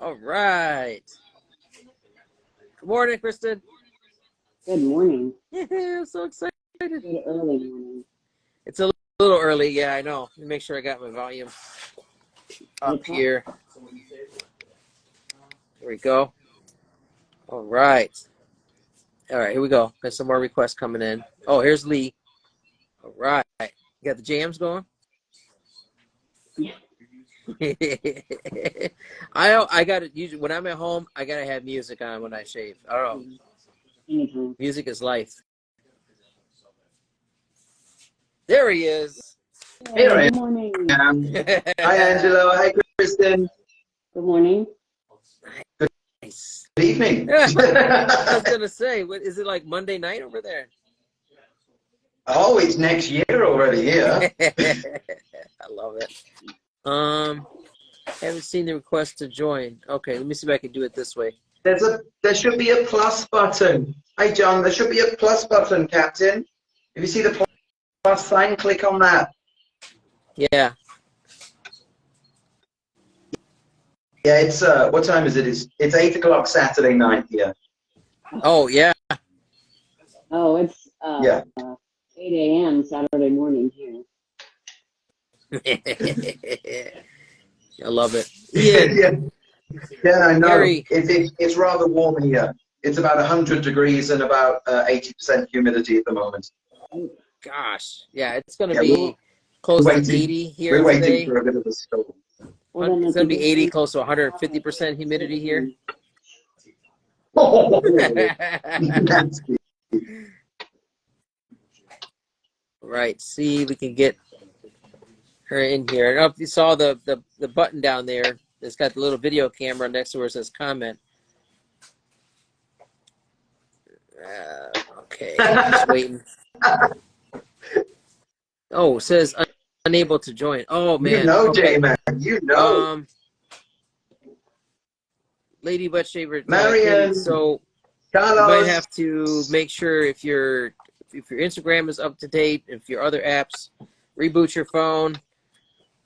All right. Good morning, Kristen. Good morning. Yeah, I'm so excited. Good early morning. It's a little early. Yeah, I know. Let me make sure I got my volume up here. Here we go. All right. All right, here we go. Got some more requests coming in. Oh, here's Lee. All right. You got the jams going? Yeah. I got to usually when I'm at home, I got to have music on when I shave. I don't know. Anytime. Music is life. There he is. Hey, good morning. Hi, Angelo. Hi, Kristen. Good morning. Nice. Good evening. I was gonna say, what is it like Monday night over there? Oh, it's next year already here. I love it. Haven't seen the request to join. Okay, let me see if I can do it this way. There should be a plus button. Hi, John. There should be a plus button, Captain. If you see the plus sign, click on that. Yeah. Yeah, it's what time is it? It's 8 o'clock Saturday night here. Oh yeah. Oh, it's Yeah. 8 a.m. Saturday morning here. I love it. Yeah. Yeah, I know. Gary. It's rather warm here. It's about 100 degrees and about 80% humidity at the moment. Gosh, yeah, it's gonna Yeah, be close to 80 here we're waiting today. for a bit of a storm. It's gonna be 80, close to 150% humidity here. Right. See, we can get her in here. I don't know if you saw the button down there. It's got the little video camera next to where it says comment. Okay, just waiting. Oh, it says unable to join. Oh man. You know, okay. J-Man. You know. Lady Butt Shaver. Marion. So Carlos. you might have to make sure if your Instagram is up to date, if your other apps, reboot your phone,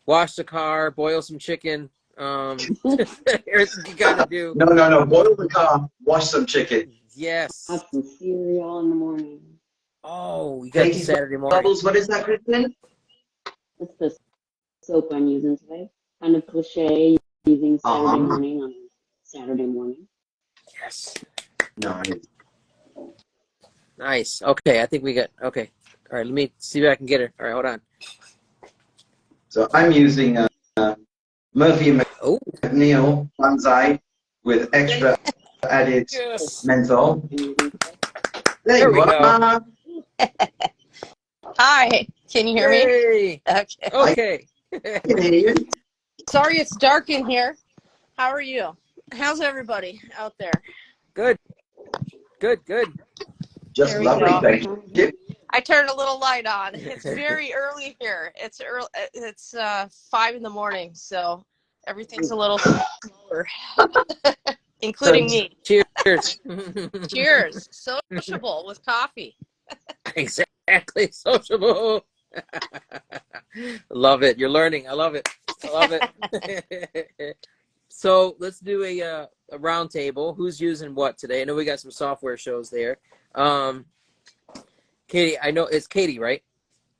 wash the car, boil some chicken. Everything you gotta do. No. Boil the car, wash some chicken. Yes. Have some cereal in the morning. Oh, you got the Saturday morning. Bubbles, what is that, Kristen? That's the soap I'm using today. Kind of cliche, using Saturday morning on Saturday morning. Yes. Nice. Okay, I think we got, okay. All right, let me see if I can get her. All right, hold on. So I'm using Murphy and McNeil Banzai with extra added menthol. There we go. Hi, can you hear me? Okay. I can hear you. Sorry it's dark in here. How are you? How's everybody out there? Good. Just lovely, thank you. I turned a little light on. It's very early here. It's early. It's 5 in the morning, so everything's a little slower, including me. Cheers. Cheers. Sociable with coffee. Exactly. Sociable. Love it. You're learning. I love it. So let's do a round table. Who's using what today? I know we got some software shows there. Katie, I know it's Katie, right?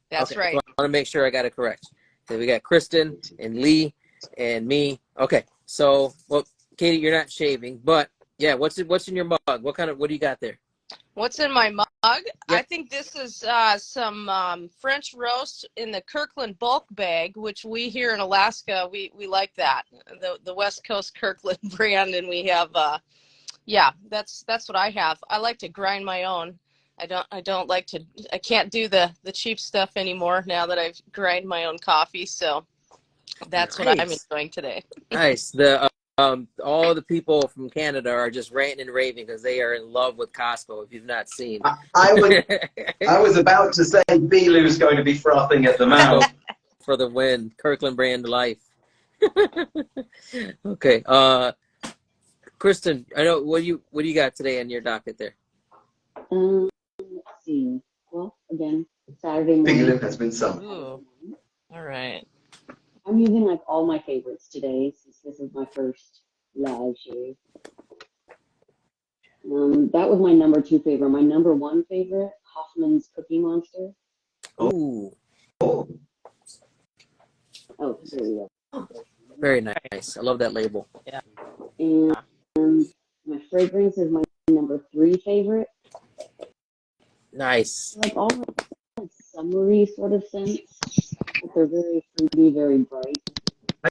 That's right. I want to make sure I got it correct. So we got Kristen and Lee and me. Okay. So, well, Katie, you're not shaving, but yeah, what's in your mug? What do you got there? What's in my mug? Yep. I think this is some French roast in the Kirkland bulk bag, which we here in Alaska, we like that. The West Coast Kirkland brand, and we have yeah, that's what I have. I like to grind my own. I can't do the cheap stuff anymore now that I've grind my own coffee, so that's what I'm enjoying today. Nice. All the people from Canada are just ranting and raving because they are in love with Costco. If you've not seen, I was about to say Beelu's going to be frothing at the mouth for the win. Kirkland brand life. Okay, Kristen, I know what do you got today on your docket there? Let's see. Well, again, Saturday morning. Beelu has been summoned. Ooh. All right. I'm using like all my favorites today since this is my first live shave. That was my number 2 favorite. My number 1 favorite, Hoffman's Cookie Monster. Ooh, Oh, Oh, there we go. very nice. I love that label. Yeah. And my fragrance is my number 3 favorite. Nice. Like all like summery sort of scents, but they're very fruity, very bright. I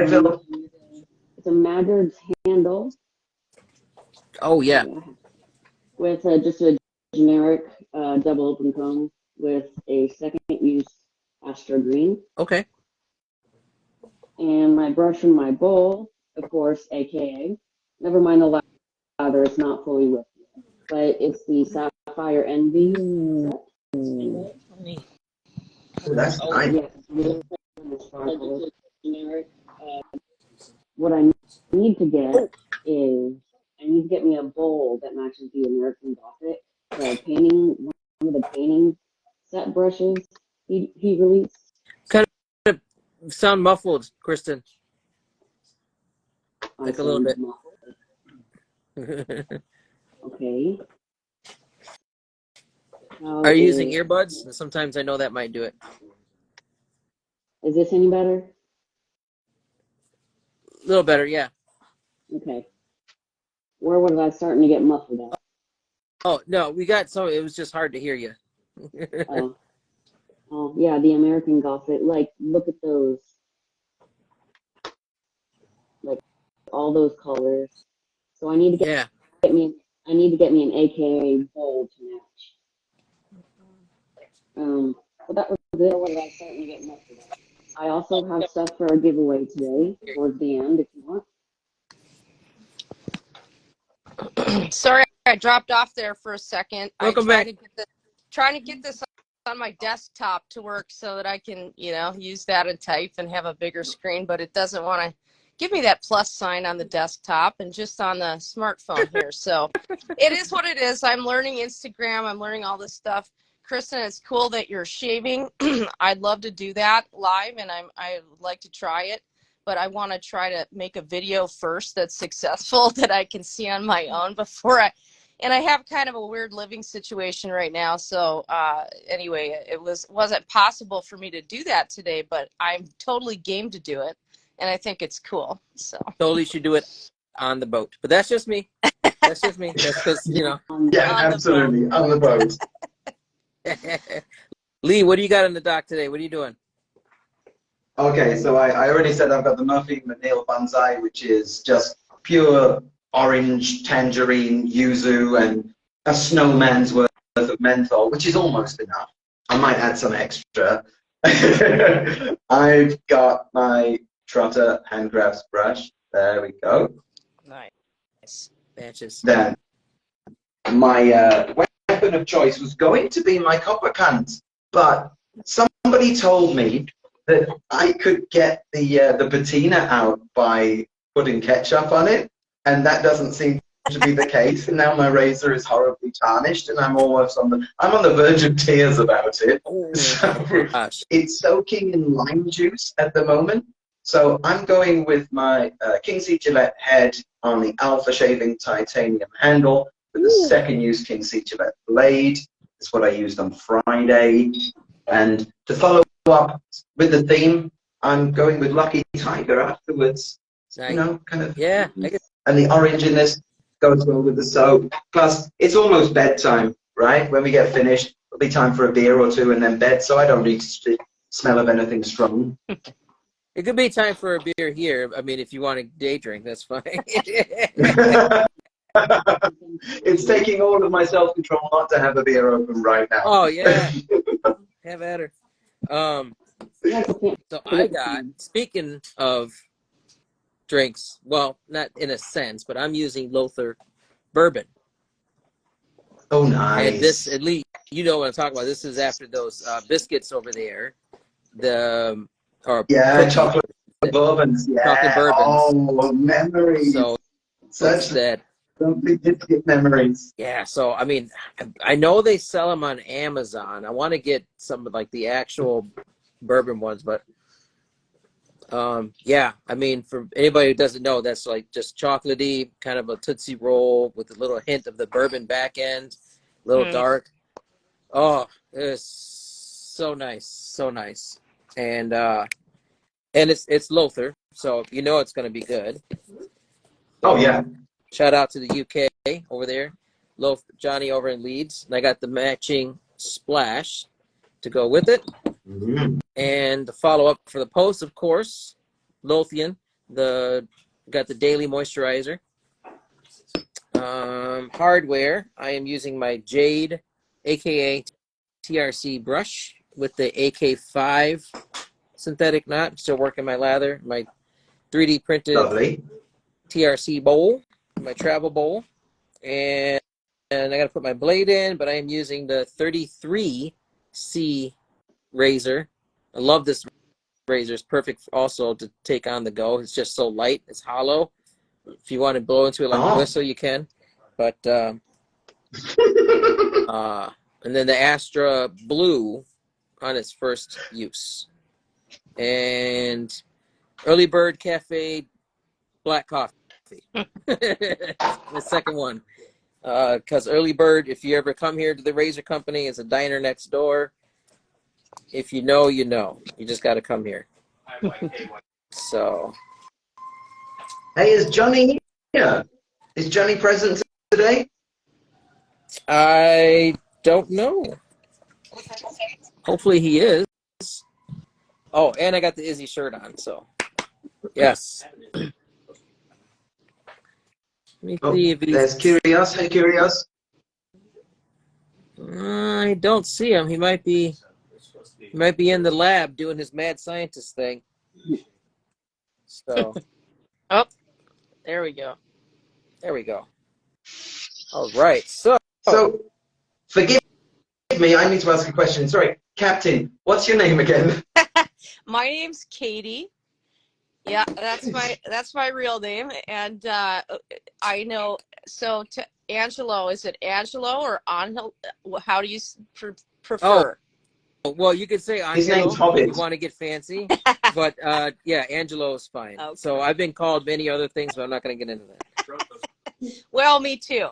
feel It's a Maggard's Handle. Oh yeah. With just a generic double open cone with a second use Astro Green. Okay. And my brush and my bowl, of course, aka, never mind the lather, it's not fully lit, but it's the Sapphire Envy set. that's nice. Yes, really sparkles. What I need to get is I need to get me a bowl that matches the American Gothic, the painting, one of the painting set brushes he released. Kind of sound muffled, Kristen. I Like a little sound bit. muffled. Okay. How Are you using is, earbuds? Sometimes I know that might do it. is this any better? A little better, yeah. Okay. Where was I starting to get muffled at? Oh no, we got some. It was just hard to hear you. Oh, oh, yeah, the American Gothic. Like, look at those. Like, all those colors. So I need to Yeah. get me. I need to get me an AKA bowl to match. But that was it. Where was I starting to get muffled at? I also have stuff for a giveaway today towards the end if you want. Sorry, I dropped off there for a second. Welcome back. Trying to get this on my desktop to work so that I can, use that and type and have a bigger screen, but it doesn't want to give me that plus sign on the desktop and just on the smartphone here. So it is what it is. I'm learning Instagram. I'm learning all this stuff. Kristen, it's cool that you're shaving. I'd love to do that live, and I would like to try it, but I want to try to make a video first that's successful that I can see on my own before and I have kind of a weird living situation right now. So anyway, it wasn't possible for me to do that today, but I'm totally game to do it. And I think it's cool. So Totally should do it on the boat. But that's just me. That's just me. That's because, Yeah, On the absolutely. On the boat. Lee, what do you got on the dock today? What are you doing? Okay, so I already said I've got the Muffy McNeil Banzai, which is just pure orange, tangerine, yuzu, and a snowman's worth of menthol, which is almost enough. I might add some extra. I've got my Trotter handcrafts brush. There we go. nice. Batches. Then my weapon of choice was going to be my copper cans, but somebody told me that I could get the patina out by putting ketchup on it, and that doesn't seem to be the case. And now my razor is horribly tarnished, and I'm on the verge of tears about it. Oh, So gosh. it's soaking in lime juice at the moment. So I'm going with my King C Gillette head on the Alpha Shaving Titanium handle with the second use King C Gillette blade. That's what I used on Friday. And to follow up with the theme, I'm going with Lucky Tiger afterwards. Nice. You know, kind of. Yeah. And the orange in this goes well with the soap. Plus, it's almost bedtime, right? When we get finished, it'll be time for a beer or two and then bed, so I don't need to smell of anything strong. It could be time for a beer here. I mean, if you want a day drink, that's fine. It's taking all of my self-control not to have a beer open right now. Oh, yeah. Have at her. So I got, speaking of drinks, well, not in a sense, but I'm using Lothar bourbon. Oh, nice. And this, at least, you know what I'm talking about. This is after those biscuits over there. Or yeah, cookies. chocolate bourbons. Yeah. Chocolate bourbons. Oh, memories. So Such that. lovely biscuit memories. Yeah, so I mean, I know they sell them on Amazon. I want to get some of like the actual bourbon ones, but Yeah, I mean, for anybody who doesn't know, that's like just chocolatey, kind of a Tootsie Roll with a little hint of the bourbon back end, a little Mm. dark. Oh, it's so nice, so nice. And it's Lothar, so you know it's going to be good. Oh So yeah. shout out to the UK over there, Johnny over in Leeds, and I got the matching splash to go with it. Mm. And the follow up for the post, of course, Lothian, got the daily moisturizer. Hardware, I am using my Jade, aka TRC brush with the AK5 synthetic knot. Still working my lather, my 3D printed Lovely. TRC bowl, my travel bowl, and I got to put my blade in, but I am using the 33C razor. I love this razor. It's perfect also to take on the go. It's just so light. It's hollow. If you want to blow into it like a Oh. whistle, you can. But and then the Astra Blue on its first use, and Early Bird Cafe black coffee. The second one, because Early Bird, if you ever come here to the Razor Company, is a diner next door. If you know, you know. You just got to come here. So, Hey, is Johnny here? Is Johnny present today? I don't know. Hopefully he is. Oh, and I got the Izzy shirt on, so yes. Let me Oh, see if there's he's. Curios. Hey, Curios. I don't see him. He might be in the lab doing his mad scientist thing. So Oh, there we go. there we go. All right. So So, forgive me, I need to ask a question. Sorry, Captain, what's your name again? My name's Katie. Yeah, that's my real name, and I know. So, to Angelo, is it Angelo or Angel? How do you oh prefer? well, you could say His name's Angelo if you Hobbit. want to get fancy, but yeah, Angelo is fine. Okay. So I've been called many other things, but I'm not going to get into that. Well, me too.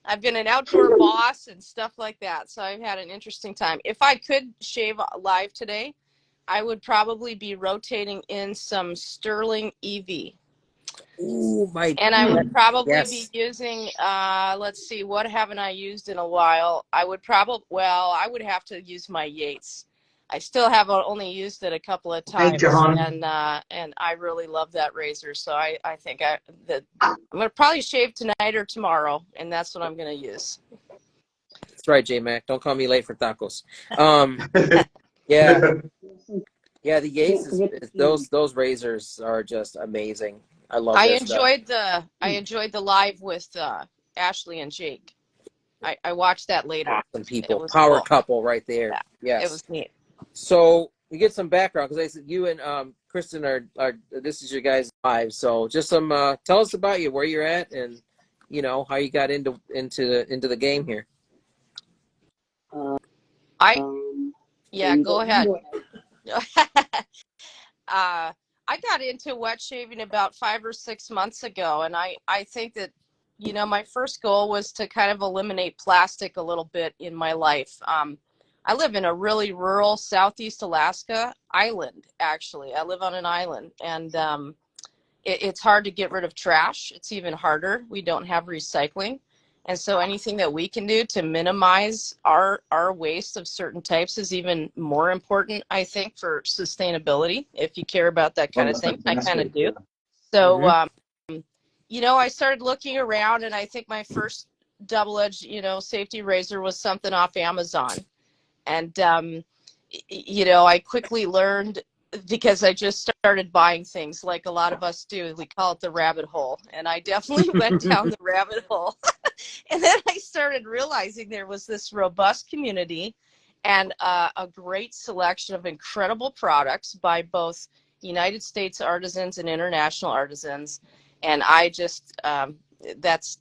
I've been an outdoor boss and stuff like that, so I've had an interesting time. If I could shave live today, I would probably be rotating in some Sterling EV. Ooh, my And I would probably be yes. using, let's see, what haven't I used in a while? I would have to use my Yates. I still have only used it a couple of Hey, times, John. and I really love that razor. So I think I'm going to probably shave tonight or tomorrow, and that's what I'm going to use. That's right, J Mac. Don't call me late for tacos. Yeah, yeah. The Yates Can't forget the those razors are just amazing. I love I their stuff. enjoyed the live with Ashley and Jake. I watched that later. Awesome It people, was power cool. couple right there. Yeah, it Yes. was neat. So we get some background because I said you and Kristen are this is your guys' lives. So just some tell us about you, where you're at, and you know how you got into the game here. I So you Go ahead. go I got into wet shaving about 5 or 6 months ago, and I think that my first goal was to kind of eliminate plastic a little bit in my life. I live in a really rural Southeast Alaska island. Actually, I live on an island, and it's hard to get rid of trash. It's even harder. We don't have recycling. And so anything that we can do to minimize our waste of certain types is even more important, I think, for sustainability. If you care about that kind Well, of thing, I that's kind really of do. cool. So, Mm-hmm. I started looking around, and I think my first double-edged, safety razor was something off Amazon. And, I quickly learned because I just started buying things like a lot of us do. We call it the rabbit hole. And I definitely went down the rabbit hole. And then I started realizing there was this robust community and a great selection of incredible products by both United States artisans and international artisans. And I just, that's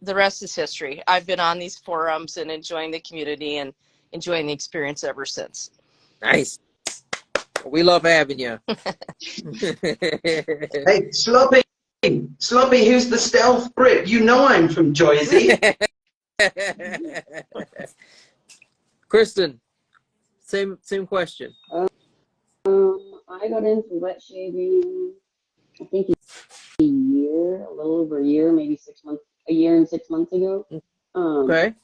the rest is history. I've been on these forums and enjoying the community and enjoying the experience ever since. Nice. We love having you. Hey, Sloppy, who's the stealth Brit? You know I'm from Jersey. Kristen, same question. I got into wet shaving, I think a little over a year, maybe 6 months, a year and 6 months ago. Okay.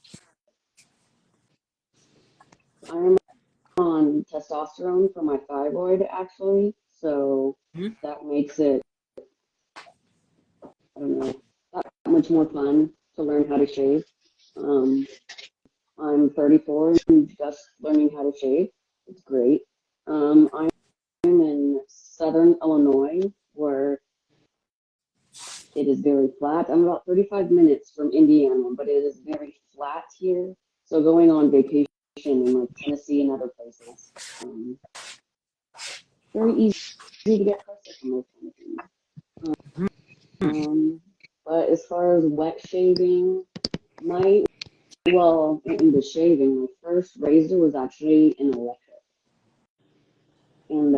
I'm on testosterone for my thyroid, actually, so that makes it, I don't know, that much more fun to learn how to shave. I'm 34 and just learning how to shave. It's great. I'm in southern Illinois, where it is very flat. I'm about 35 minutes from Indiana, but it is very flat here. So going on vacation in like Tennessee and other places, very easy to get closer from those kind of things. But as far as wet shaving, in the shaving, my first razor was actually an electric, and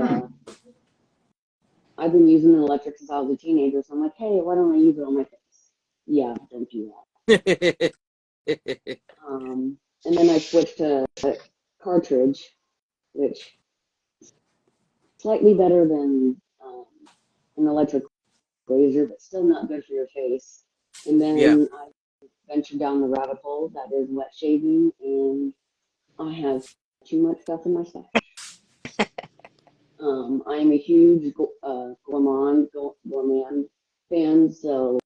I've been using an electric since I was a teenager. So I'm like, hey, why don't I use it on my face? Yeah, don't do that. And then I switched to cartridge, which is slightly better than an electric razor, but still not good for your face. And Yeah. then I ventured down the rabbit hole that is wet shaving, and I have too much stuff in my stash. I am a huge gourmand fan, so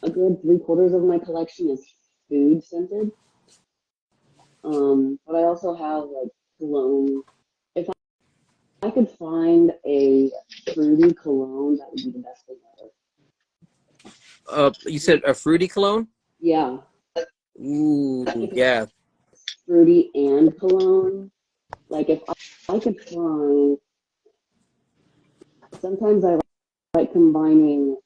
a good 3/4 of my collection is food scented. But I also have like cologne. If I could find a fruity cologne, that would be the best thing ever. You said a fruity cologne? Yeah. Ooh, yeah. Fruity and cologne. Like if I could find, sometimes I like combining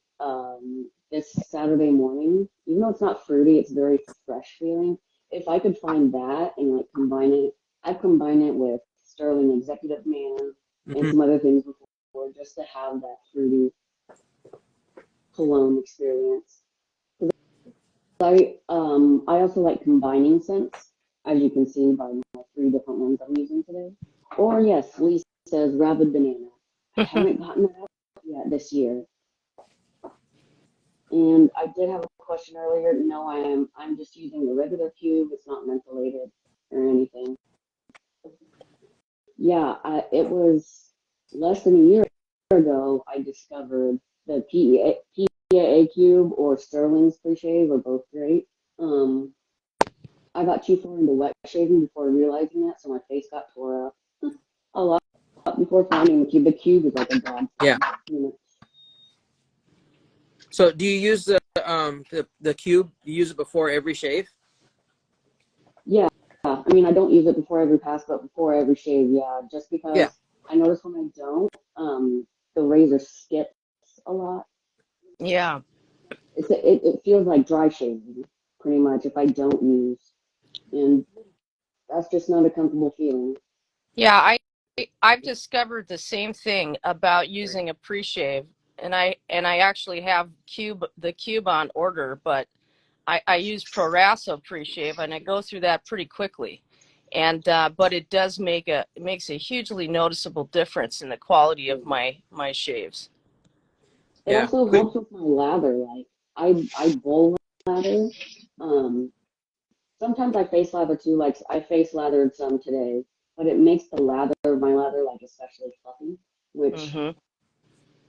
this Saturday morning, even though it's not fruity, it's very fresh feeling. If I could find that and like combine it, I'd combine it with Sterling Executive Man and some other things before, just to have that fruity cologne experience. I also like combining scents, as you can see by my 3 different ones I'm using today. Or yes, Lee says rabid banana. I haven't gotten that out yet this year. And I did have a question earlier. No, I'm just using the regular cube. It's not mentholated or anything. Yeah, it was less than a year ago I discovered the PEA cube or Sterling's pre-shave are both great. I got too far into wet shaving before realizing that, so my face got tore up a lot before finding the cube. The cube is like a god. Yeah. You know? So do you use the cube? You use it before every shave? Yeah. I mean, I don't use it before every pass, but before every shave, yeah. Just because I notice when I don't, the razor skips a lot. Yeah. It feels like dry shaving, pretty much, if I don't use. And that's just not a comfortable feeling. Yeah, I've discovered the same thing about using a pre-shave, and I actually have the cube on order, but I use Proraso pre-shave, and I go through that pretty quickly, and but it makes a hugely noticeable difference in the quality of my shaves. It Yeah. also helps with my lather. Like I bowl lather. Sometimes I face lather too. Like I face lathered some today, but it makes my lather like especially fluffy, which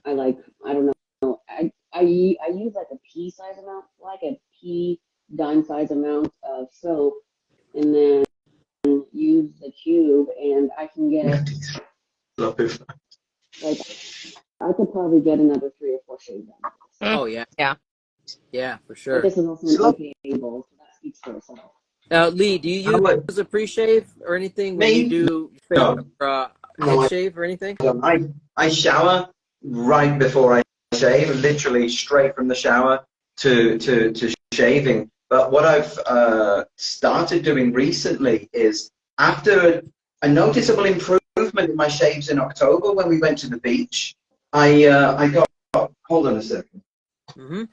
I like. I don't know. I use like a pea size amount, like a pea dime size amount of soap, and then use the cube, and I can get like I could probably get another 3 or 4 shades out of this. Oh yeah. Yeah. Yeah, for But sure. this is also an EPA bowl, so that speaks for itself. Lee, do you use a pre-shave or anything when you Me? do No. head shave or anything? I shower right before I shave, literally straight from the shower to shaving. But what I've started doing recently is after a noticeable improvement improvement in my shaves in October when we went to the beach. I got, hold on a second. Mm-hmm.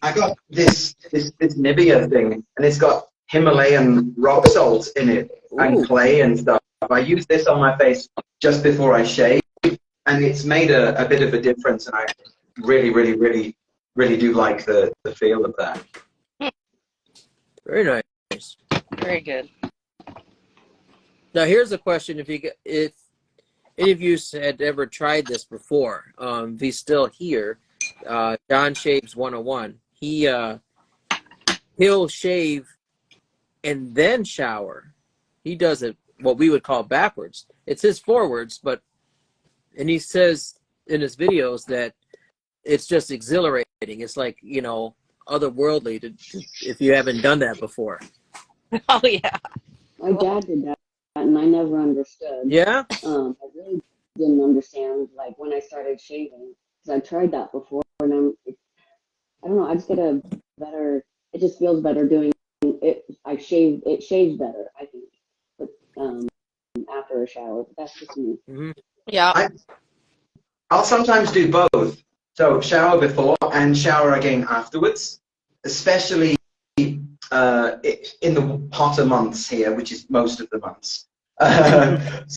I got this Nivea thing, and it's got Himalayan rock salt in it and Ooh, clay and stuff. I used this on my face just before I shaved, and it's made a bit of a difference, and I really, really, really, really do like the feel of that. very nice. Very good. Now here's a question: if any of you had ever tried this before, if he's still here, John Shaves 101. He'll shave and then shower. He does it what we would call backwards. It's his forwards, and he says in his videos that it's just exhilarating. It's like, otherworldly if you haven't done that before. Oh yeah. My dad did that, and I never understood. Yeah? I really didn't understand, like, when I started shaving, because I tried that before, and I don't know, I just get a better, it just feels better doing it. It shaves better, I think, but, after a shower, but that's just me. Mm-hmm. Yeah. I'll sometimes do both. So shower before and shower again afterwards, especially in the hotter months here, which is most of the months.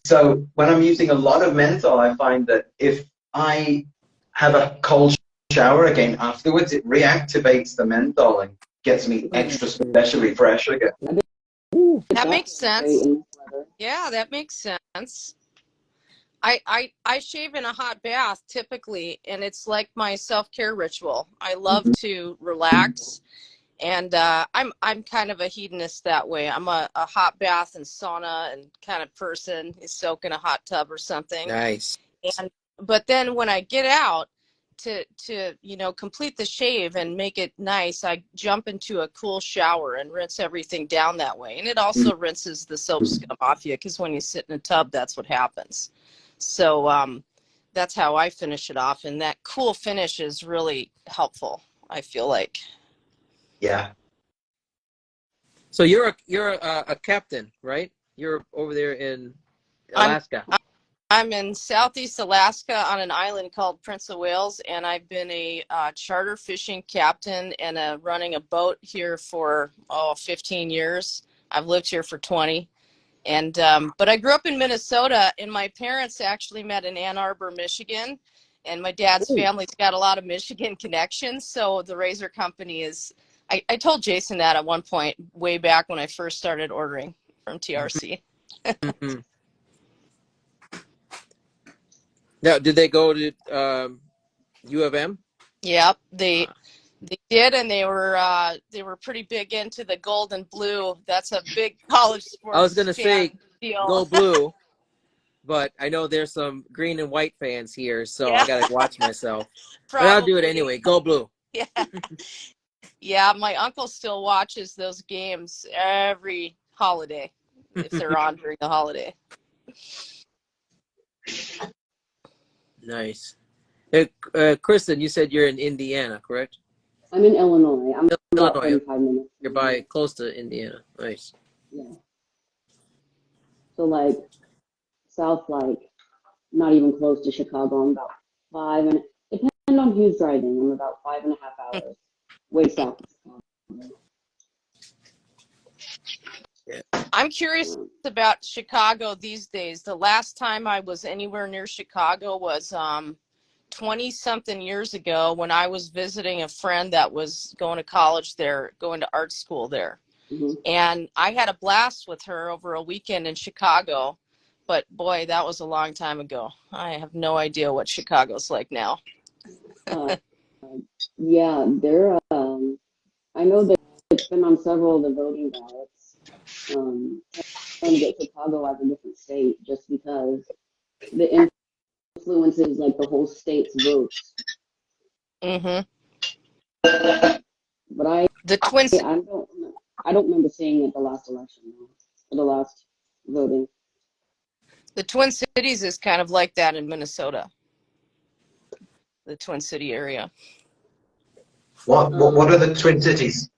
So when I'm using a lot of menthol, I find that if I have a cold shower again afterwards, it reactivates the menthol and gets me extra specially fresh again. That makes sense. In this weather. Yeah, that makes sense. I shave in a hot bath typically, and it's like my self-care ritual. I love to relax, and I'm kind of a hedonist that way. I'm a hot bath and sauna and kind of person, is soak in a hot tub or something. Nice. But then when I get out to complete the shave and make it nice, I jump into a cool shower and rinse everything down that way. And it also rinses the soap scum off you, because when you sit in a tub, that's what happens. So that's how I finish it off, and that cool finish is really helpful, I feel like. Yeah. So you're a captain, right? You're over there in Alaska. I'm in Southeast Alaska on an island called Prince of Wales, and I've been a charter fishing captain and running a boat here for 15 years. I've lived here for 20. And but I grew up in Minnesota, and my parents actually met in Ann Arbor, Michigan, and my dad's family's got a lot of Michigan connections. So the razor company is, I told Jason that at one point way back when I first started ordering from TRC. Mm-hmm. Now, did they go to U of M? Yep, they did, and they were pretty big into the gold and blue. That's a big college sports. I was gonna say deal. go blue, but I know there's some green and white fans here, so Yeah. I gotta watch myself. But I'll do it anyway. Go blue. Yeah. Yeah, my uncle still watches those games every holiday if they're on during the holiday. Nice. Kristen, you said you're in Indiana, correct? I'm in Illinois. I'm about Illinois. 35 minutes. You're by close to Indiana. Nice. Yeah. So like south, like not even close to Chicago. I'm about 5, and depending on who's driving, I'm about 5.5 hours way south of Chicago. I'm curious about Chicago these days. The last time I was anywhere near Chicago was 20-something years ago when I was visiting a friend that was going to college there, going to art school there. Mm-hmm. And I had a blast with her over a weekend in Chicago. But boy, that was a long time ago. I have no idea what Chicago's like now. Yeah, they're. I know that it's been on several of the voting ballots. Trying to get Chicago as a different state, just because the influences like the whole state's votes. Mm-hmm. But the Twin I don't remember seeing it the last election, or the last voting. The Twin Cities is kind of like that in Minnesota. The Twin City area. What are the Twin Cities?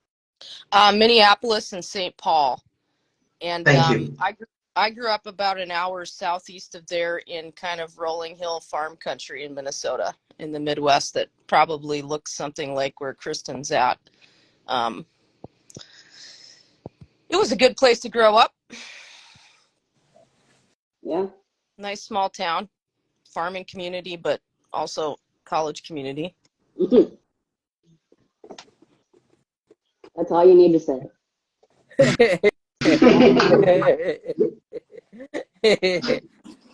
Minneapolis and St. Paul. And Thank you. I grew up about an hour southeast of there in kind of rolling hill farm country in Minnesota, in the Midwest, that probably looks something like where Kristen's at. It was a good place to grow up. Yeah. Nice small town, farming community, but also college community. That's all you need to say.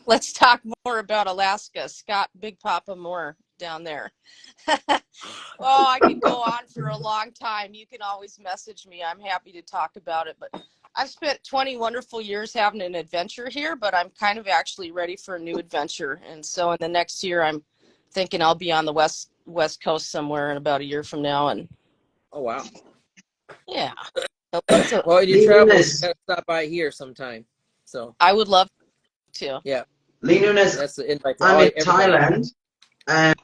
Let's talk more about Alaska. Scott Big Papa Moore down there. Oh, I could go on for a long time. You can always message me. I'm happy to talk about it. But I've spent 20 wonderful years having an adventure here, but I'm kind of actually ready for a new adventure. And so in the next year, I'm thinking I'll be on the west coast somewhere in about a year from now. And Oh, wow. yeah. Well, you travel, you gotta stop by here sometime. So I would love to. Yeah. Lee Nunes, That's the invite. I'm in Everybody. Thailand,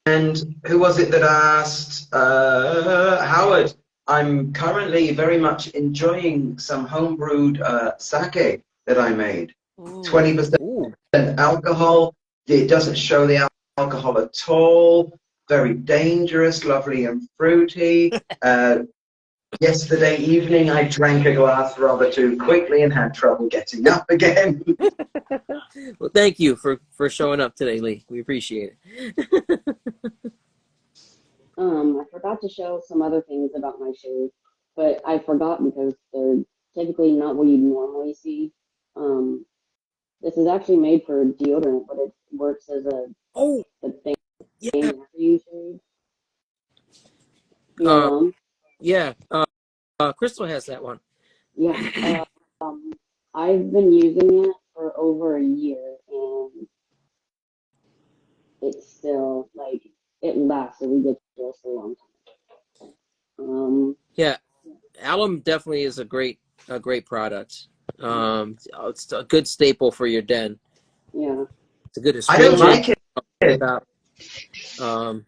and who was it that asked? Howard. I'm currently very much enjoying some homebrewed sake that I made. 20% alcohol. It doesn't show the alcohol at all. Very dangerous, lovely and fruity. Yesterday evening, I drank a glass rather too quickly and had trouble getting up again. Well, thank you for showing up today, Lee. We appreciate it. I forgot to show some other things about my shave, but I forgot because they're typically not what you'd normally see. This is actually made for deodorant, but it works as a thing after you shave. Yeah. Crystal has that one. Yeah. I've been using it for over a year, and it's still like it lasts a ridiculously long time. Yeah, alum definitely is a great product. It's a good staple for your den. Yeah. It's a good I don't like it. I'll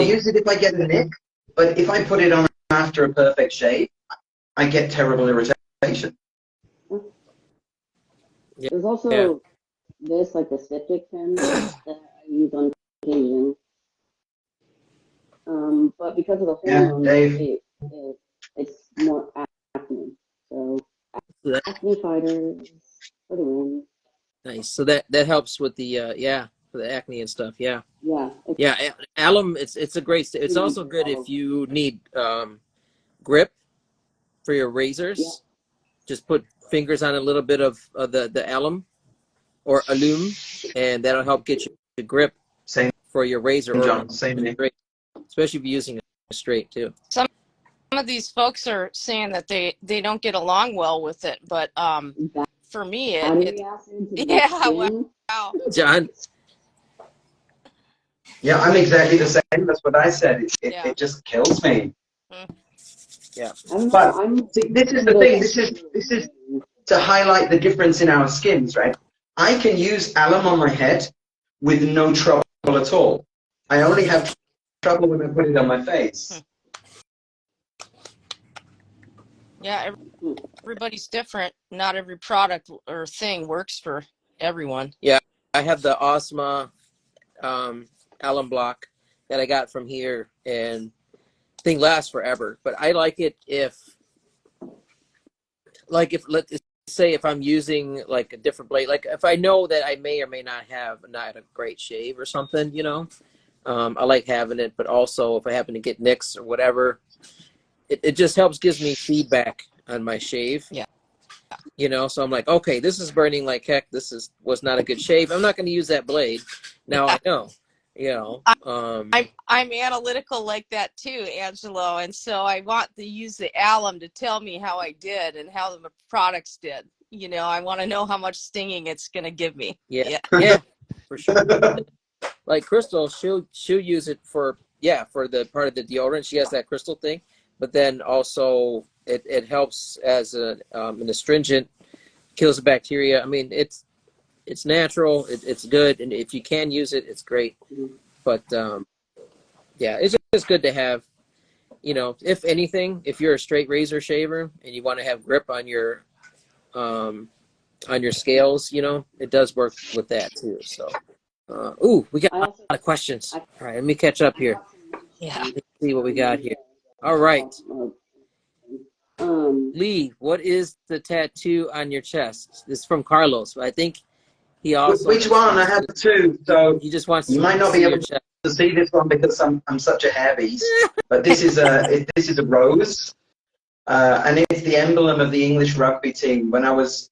use it if I get a nick, but if I put it on after a perfect shave, I get terrible irritation. Yeah. There's also this, like the styptic pen that I use on occasion. But because of the hormones, it's more acne. So acne fighters for the win. Nice. So that helps with the for the acne and stuff. Yeah. Yeah. Alum. It's a great. It's also good if you need grip for your razors. Yeah. Just put fingers on a little bit of the alum or alum, and that'll help get you the grip for your razor. John, same thing. Especially if you're using a straight too. Some of these folks are saying that they don't get along well with it, but for me, wow. John. Yeah, I'm exactly the same. That's what I said. It just kills me. Yeah. But see, this is the thing. This is to highlight the difference in our skins, right? I can use alum on my head with no trouble at all. I only have trouble when I put it on my face. Yeah, everybody's different. Not every product or thing works for everyone. Yeah, I have the Osma alum block that I got from here, and thing lasts forever. But I like it if let's say if I'm using like a different blade, like if I know that I may or may not have not a great shave or something, I like having it. But also if I happen to get nicks or whatever, it just gives me feedback on my shave. Yeah. So I'm like, okay, this is burning like heck. This was not a good shave. I'm not going to use that blade. Now I know. I'm analytical like that too, Angelo, and so I want to use the alum to tell me how I did and how the products did. I want to know how much stinging it's going to give me. Yeah, for sure. Like Crystal, she'll use it for the part of the deodorant. She has that crystal thing, but then also it helps as an astringent, kills the bacteria. I mean, it's natural. It's good, and if you can use it, it's great. But it's just good to have. If anything, if you're a straight razor shaver and you want to have grip on your on your scales, you know, it does work with that too. So, ooh, we got I a lot also of questions. I, All right, let me catch up I here. got some Yeah. questions Let's see what we from got here. All right, um Lee, what is the tattoo on your chest? This is from Carlos. I think he also Which just one? I wants have to. two, so He just wants you might to not be see your able chest. to see this one because I'm such a hair beast. But this is a rose, and it's the emblem of the English rugby team.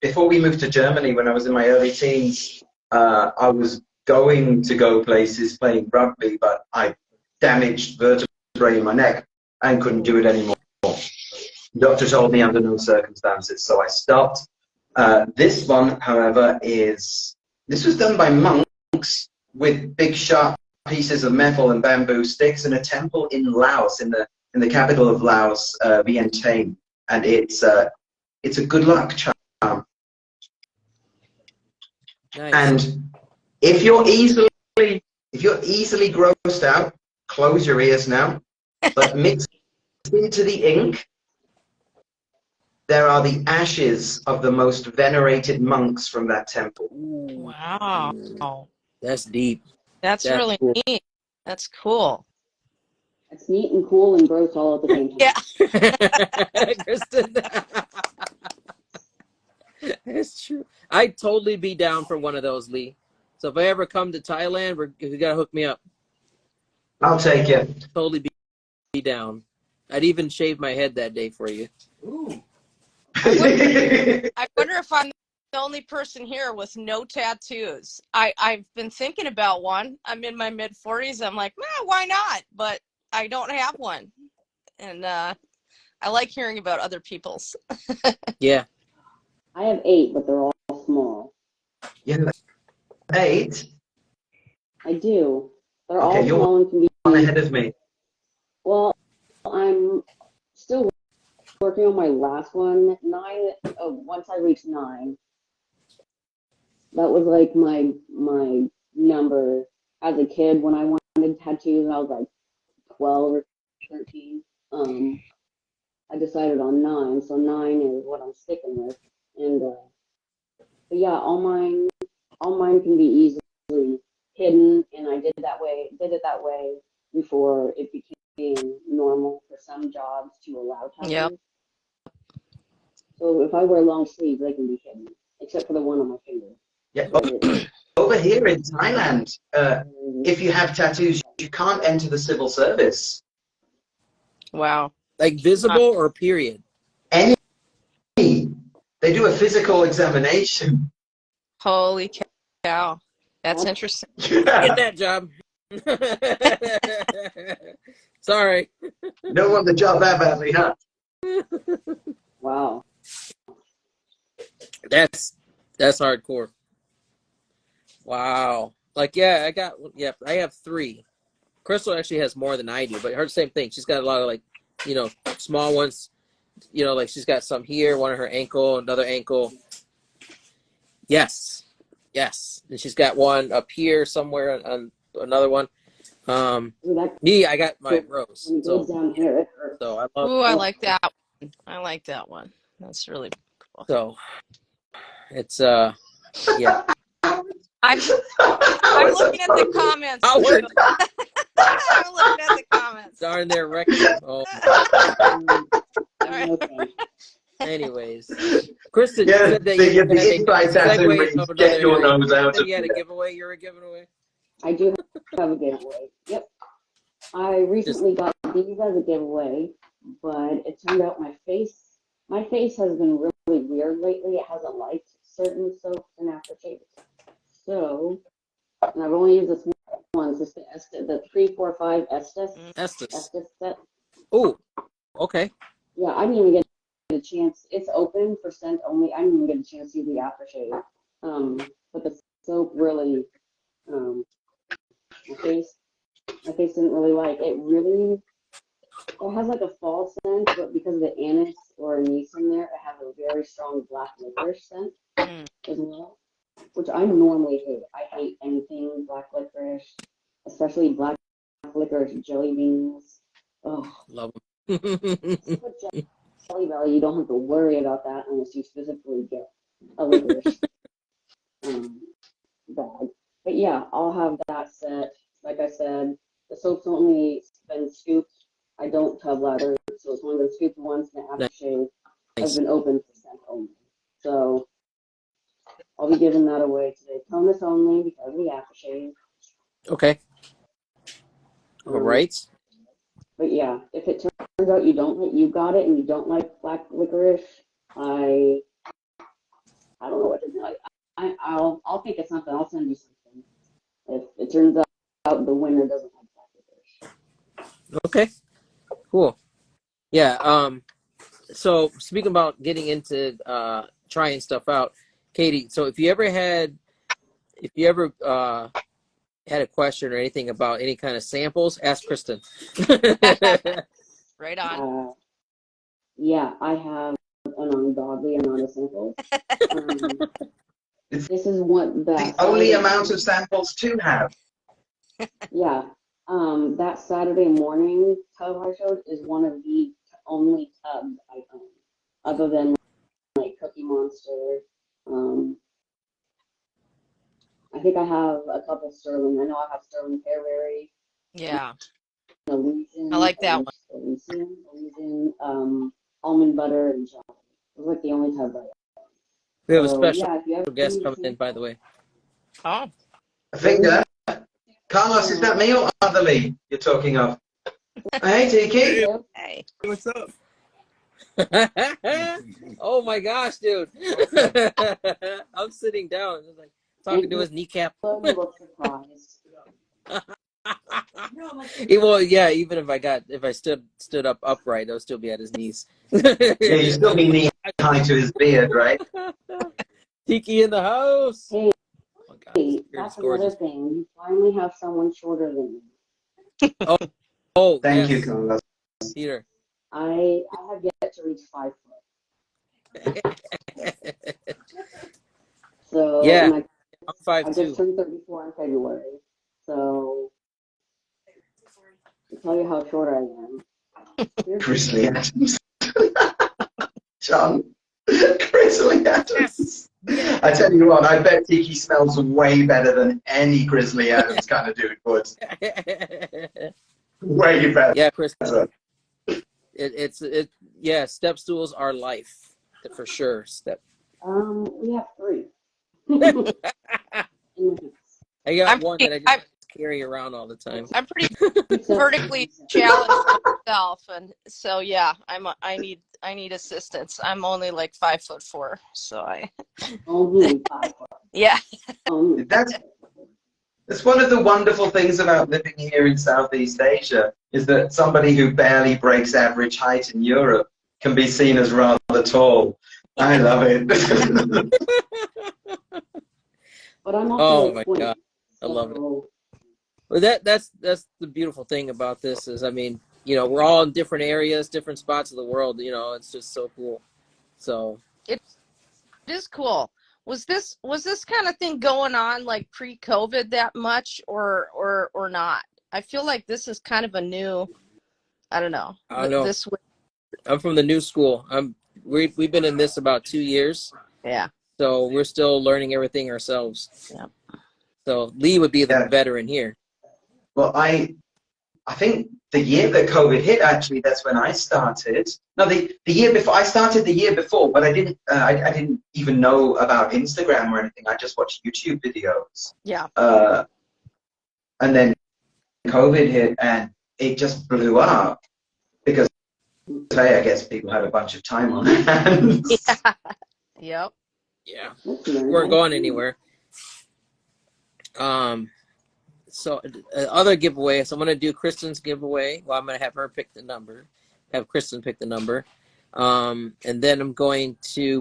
Before we moved to Germany, when I was in my early teens, I was going to go places playing rugby, but I damaged vertebrae in my neck and couldn't do it anymore. The doctor told me under no circumstances, so I stopped. This one, however, this was done by monks with big sharp pieces of metal and bamboo sticks in a temple in Laos, in the capital of Laos, Vientiane, and it's a good luck charm. Nice. And if you're easily grossed out, close your ears now. But mixed into the ink, there are the ashes of the most venerated monks from that temple. Ooh, Wow. that's deep. That's That's really cool. neat. That's cool. it's neat and cool and gross all at the same time. Yeah. Kristen. It's true. I'd totally be down for one of those, Lee. So if I ever come to Thailand, you gotta hook me up. I'll take it. Totally be down. I'd even shave my head that day for you. Ooh. I wonder if I'm the only person here with no tattoos. I've been thinking about one. I'm in my mid-40s. I'm like, why not? But I don't have one. And I like hearing about other people's. Yeah. I have 8, but they're all small. Yeah, 8. I do. They're Okay, all you're small and can be. one ahead of me. Well, I'm still working on my last one. 9. Once I reach 9, that was like my number as a kid when I wanted tattoos. And I was like 12 or 13. I decided on 9, so 9 is what I'm sticking with. And but yeah, all mine can be easily hidden, and I did it that way before it became normal for some jobs to allow Yep. tattoos. So if I wear long sleeves, they can be hidden, except for the one on my finger. Yeah, But over here in Thailand, if you have tattoos, you can't enter the civil service. Wow. Like visible or period? Any, they do a physical examination. Holy cow. That's that's interesting. Get Yeah. that job. Sorry. You don't want the job that badly, huh? wow. That's hardcore. Wow. Like I have 3. Crystal actually has more than I do, but her same thing. She's got a lot of small ones. Like she's got some here, one on her ankle, another ankle. Yes. And she's got one up here somewhere on another one. Me, I got my rose. When it goes down here, it hurts. So I love. Ooh, I like that one. I like that one. That's really cool. So it's yeah. I'm looking at the comments. Howard. I'm looking at the comments. Darn their record. Oh. Okay. Anyways, Kristen, Yeah, you said that you the had a inside tattoo segue reads, of another get your area. nose You out said of you had a here. giveaway. You're a giveaway. I do have a giveaway. Yep. I recently got these as a giveaway, but it turned out my face has been really weird lately. It hasn't liked certain soaps and aftershaves. So, and I've only used this once. It's the 345 Estes. set. Oh, okay. Yeah, I didn't even get a chance. It's open for scent only. I didn't even get a chance to use the aftershave. But the soap really, my face didn't really like it. Really, it has like a fall scent, but because of the anise or anise in there, it has a very strong black licorice scent as well, which I normally hate. I hate anything black licorice, especially black licorice jelly beans. Oh, Love except them. for Jelly Belly, you don't have to worry about that unless you specifically get a licorice bag. But yeah, I'll have that set. Like I said, the soap's only been scooped. I don't tub lather, so it's only been scooped once, and the aftershave has Nice. been open for scent only. So I'll be giving that away today. Tonus only because of the aftershave. Okay. All right. But yeah, if it turns out you got it and you don't like black licorice, I don't know what to do. I'll think of something. I'll send you something. If it turns out the winner doesn't like black licorice. Okay. Cool. Yeah. So speaking about getting into trying stuff out, Katie. So if you ever had a question or anything about any kind of samples, ask Kristen. Right on. Yeah, I have an ungodly amount of samples. This is what The only amount of samples to have. Yeah. That Saturday morning tub I showed is one of the only tubs I own, other than like Cookie Monster. I think I have a couple Sterling. I know I have Sterling Fairberry, Yeah, Elysian, I like that one. Elysian, almond butter, and chocolate. Those are like the only tubs I own. We have a So special yeah, if you ever guest need coming in, by the way. Oh, A finger. Carlos, is that me or other Lee you're talking of? Hey, Tiki. hey. What's up? Oh my gosh, dude! I'm sitting down, like talking to his kneecap. You look surprised. Well, yeah. Even if I stood up upright, I'll still be at his knees. Yeah, you still be knee high to his beard, right? Tiki in the house. Hey, Oh my God, this beard that's is gorgeous. another thing. You finally have someone shorter than me. Oh, Thank yes, you, Carlos. Peter. I have yet to reach 5 foot. So, Yeah, and I'm I just 5'2". turned 34 in February. So, to tell you how short I am. Grizzly Adams. John. Grizzly Adams. Yes. I tell you what, I bet Tiki smells way better than any Grizzly Adams kind of dude would. Way better. Yeah, Chris. Yeah, step stools are life for sure. We have 3. I got I'm one pretty, that I just carry around all the time. I'm pretty vertically challenged myself, and so yeah, I need assistance. I'm only like 5'4", so Only 5 foot. yeah. Only. That's one of the wonderful things about living here in Southeast Asia, is that somebody who barely breaks average height in Europe can be seen as rather tall. I love it. But I'm also Oh like my 20. God, I love it. So, Well, that's the beautiful thing about this is, I mean, we're all in different areas, different spots of the world. It's just so cool. So It is cool. Was this kind of thing going on like pre-COVID that much, or not? I feel like this is kind of a new. I don't know. I don't know. This. I'm from the new school. We've been in this about 2 years. Yeah. So we're still learning everything ourselves. Yeah. So Lee would be the veteran here. Well, I think the year that COVID hit, actually, that's when I started. No, the year before. I started the year before, but I didn't even know about Instagram or anything. I just watched YouTube videos. Yeah. And then COVID hit, and it just blew up because today I guess people had a bunch of time on their hands. Yeah. Yep. Yeah. We weren't going anywhere. So other giveaway. So I'm gonna do Kristen's giveaway. Well, I'm gonna have her pick the number. Have Kristen pick the number. And then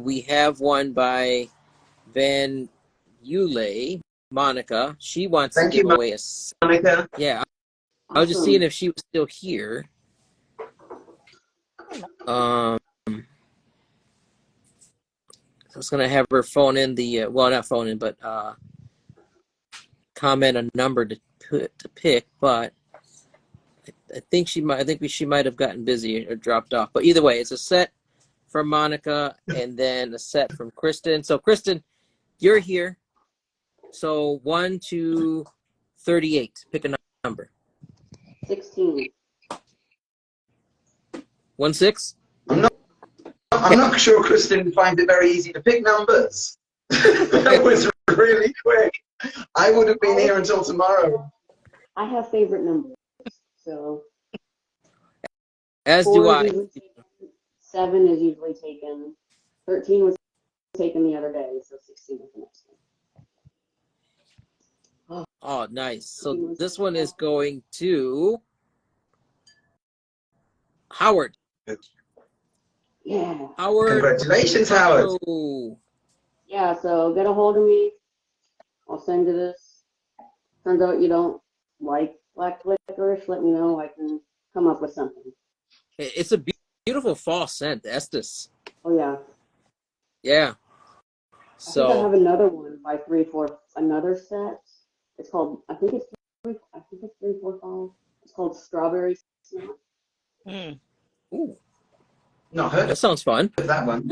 we have one by Van Eule, Monica. She wants to give away Monica. Yeah. I was just seeing if she was still here. So I was gonna have her phone in the not phone in, but comment a number to pick, but I think she might have gotten busy or dropped off. But either way, it's a set from Monica, and then a set from Kristen. So Kristen, you're here. So 1 to 38. Pick a number. 16. 1 6. I'm not sure Kristen finds it very easy to pick numbers. That was really quick. I would have been here until tomorrow. I have favorite numbers. So As 4 do is I. usually taken, 7 is usually taken, 13 was taken the other day, so 16 is the next one. Oh, nice. So this one is going to Howard. Yeah. Howard. Congratulations, Howard. Oh. Yeah, so get a hold of me. I'll send you this. Turns out you don't like black licorice, let me know. I can come up with something. It's a beautiful fall scent, Estes. Oh, yeah. Yeah. I think I have So another one by 3-4, another set. It's called, I think it's 3-4-5. It's called Strawberry Snap. Mm. ooh, Not heard that sounds fun. of that one.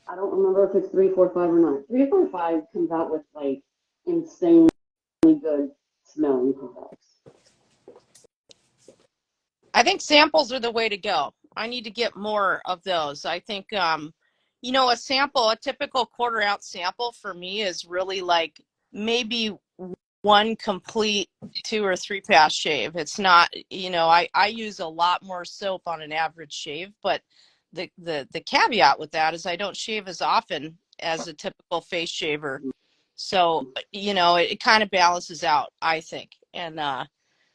I don't remember if it's 3-4-5 or not. 3-4-5 comes out with like insanely good smelling products. I think samples are the way to go. I need to get more of those. I think, you know, a typical quarter-ounce sample for me is really like maybe one complete 2 or 3 pass shave. It's not, you know, I use a lot more soap on an average shave, but the caveat with that is I don't shave as often as a typical face shaver. So, you know, it kind of balances out, I think. And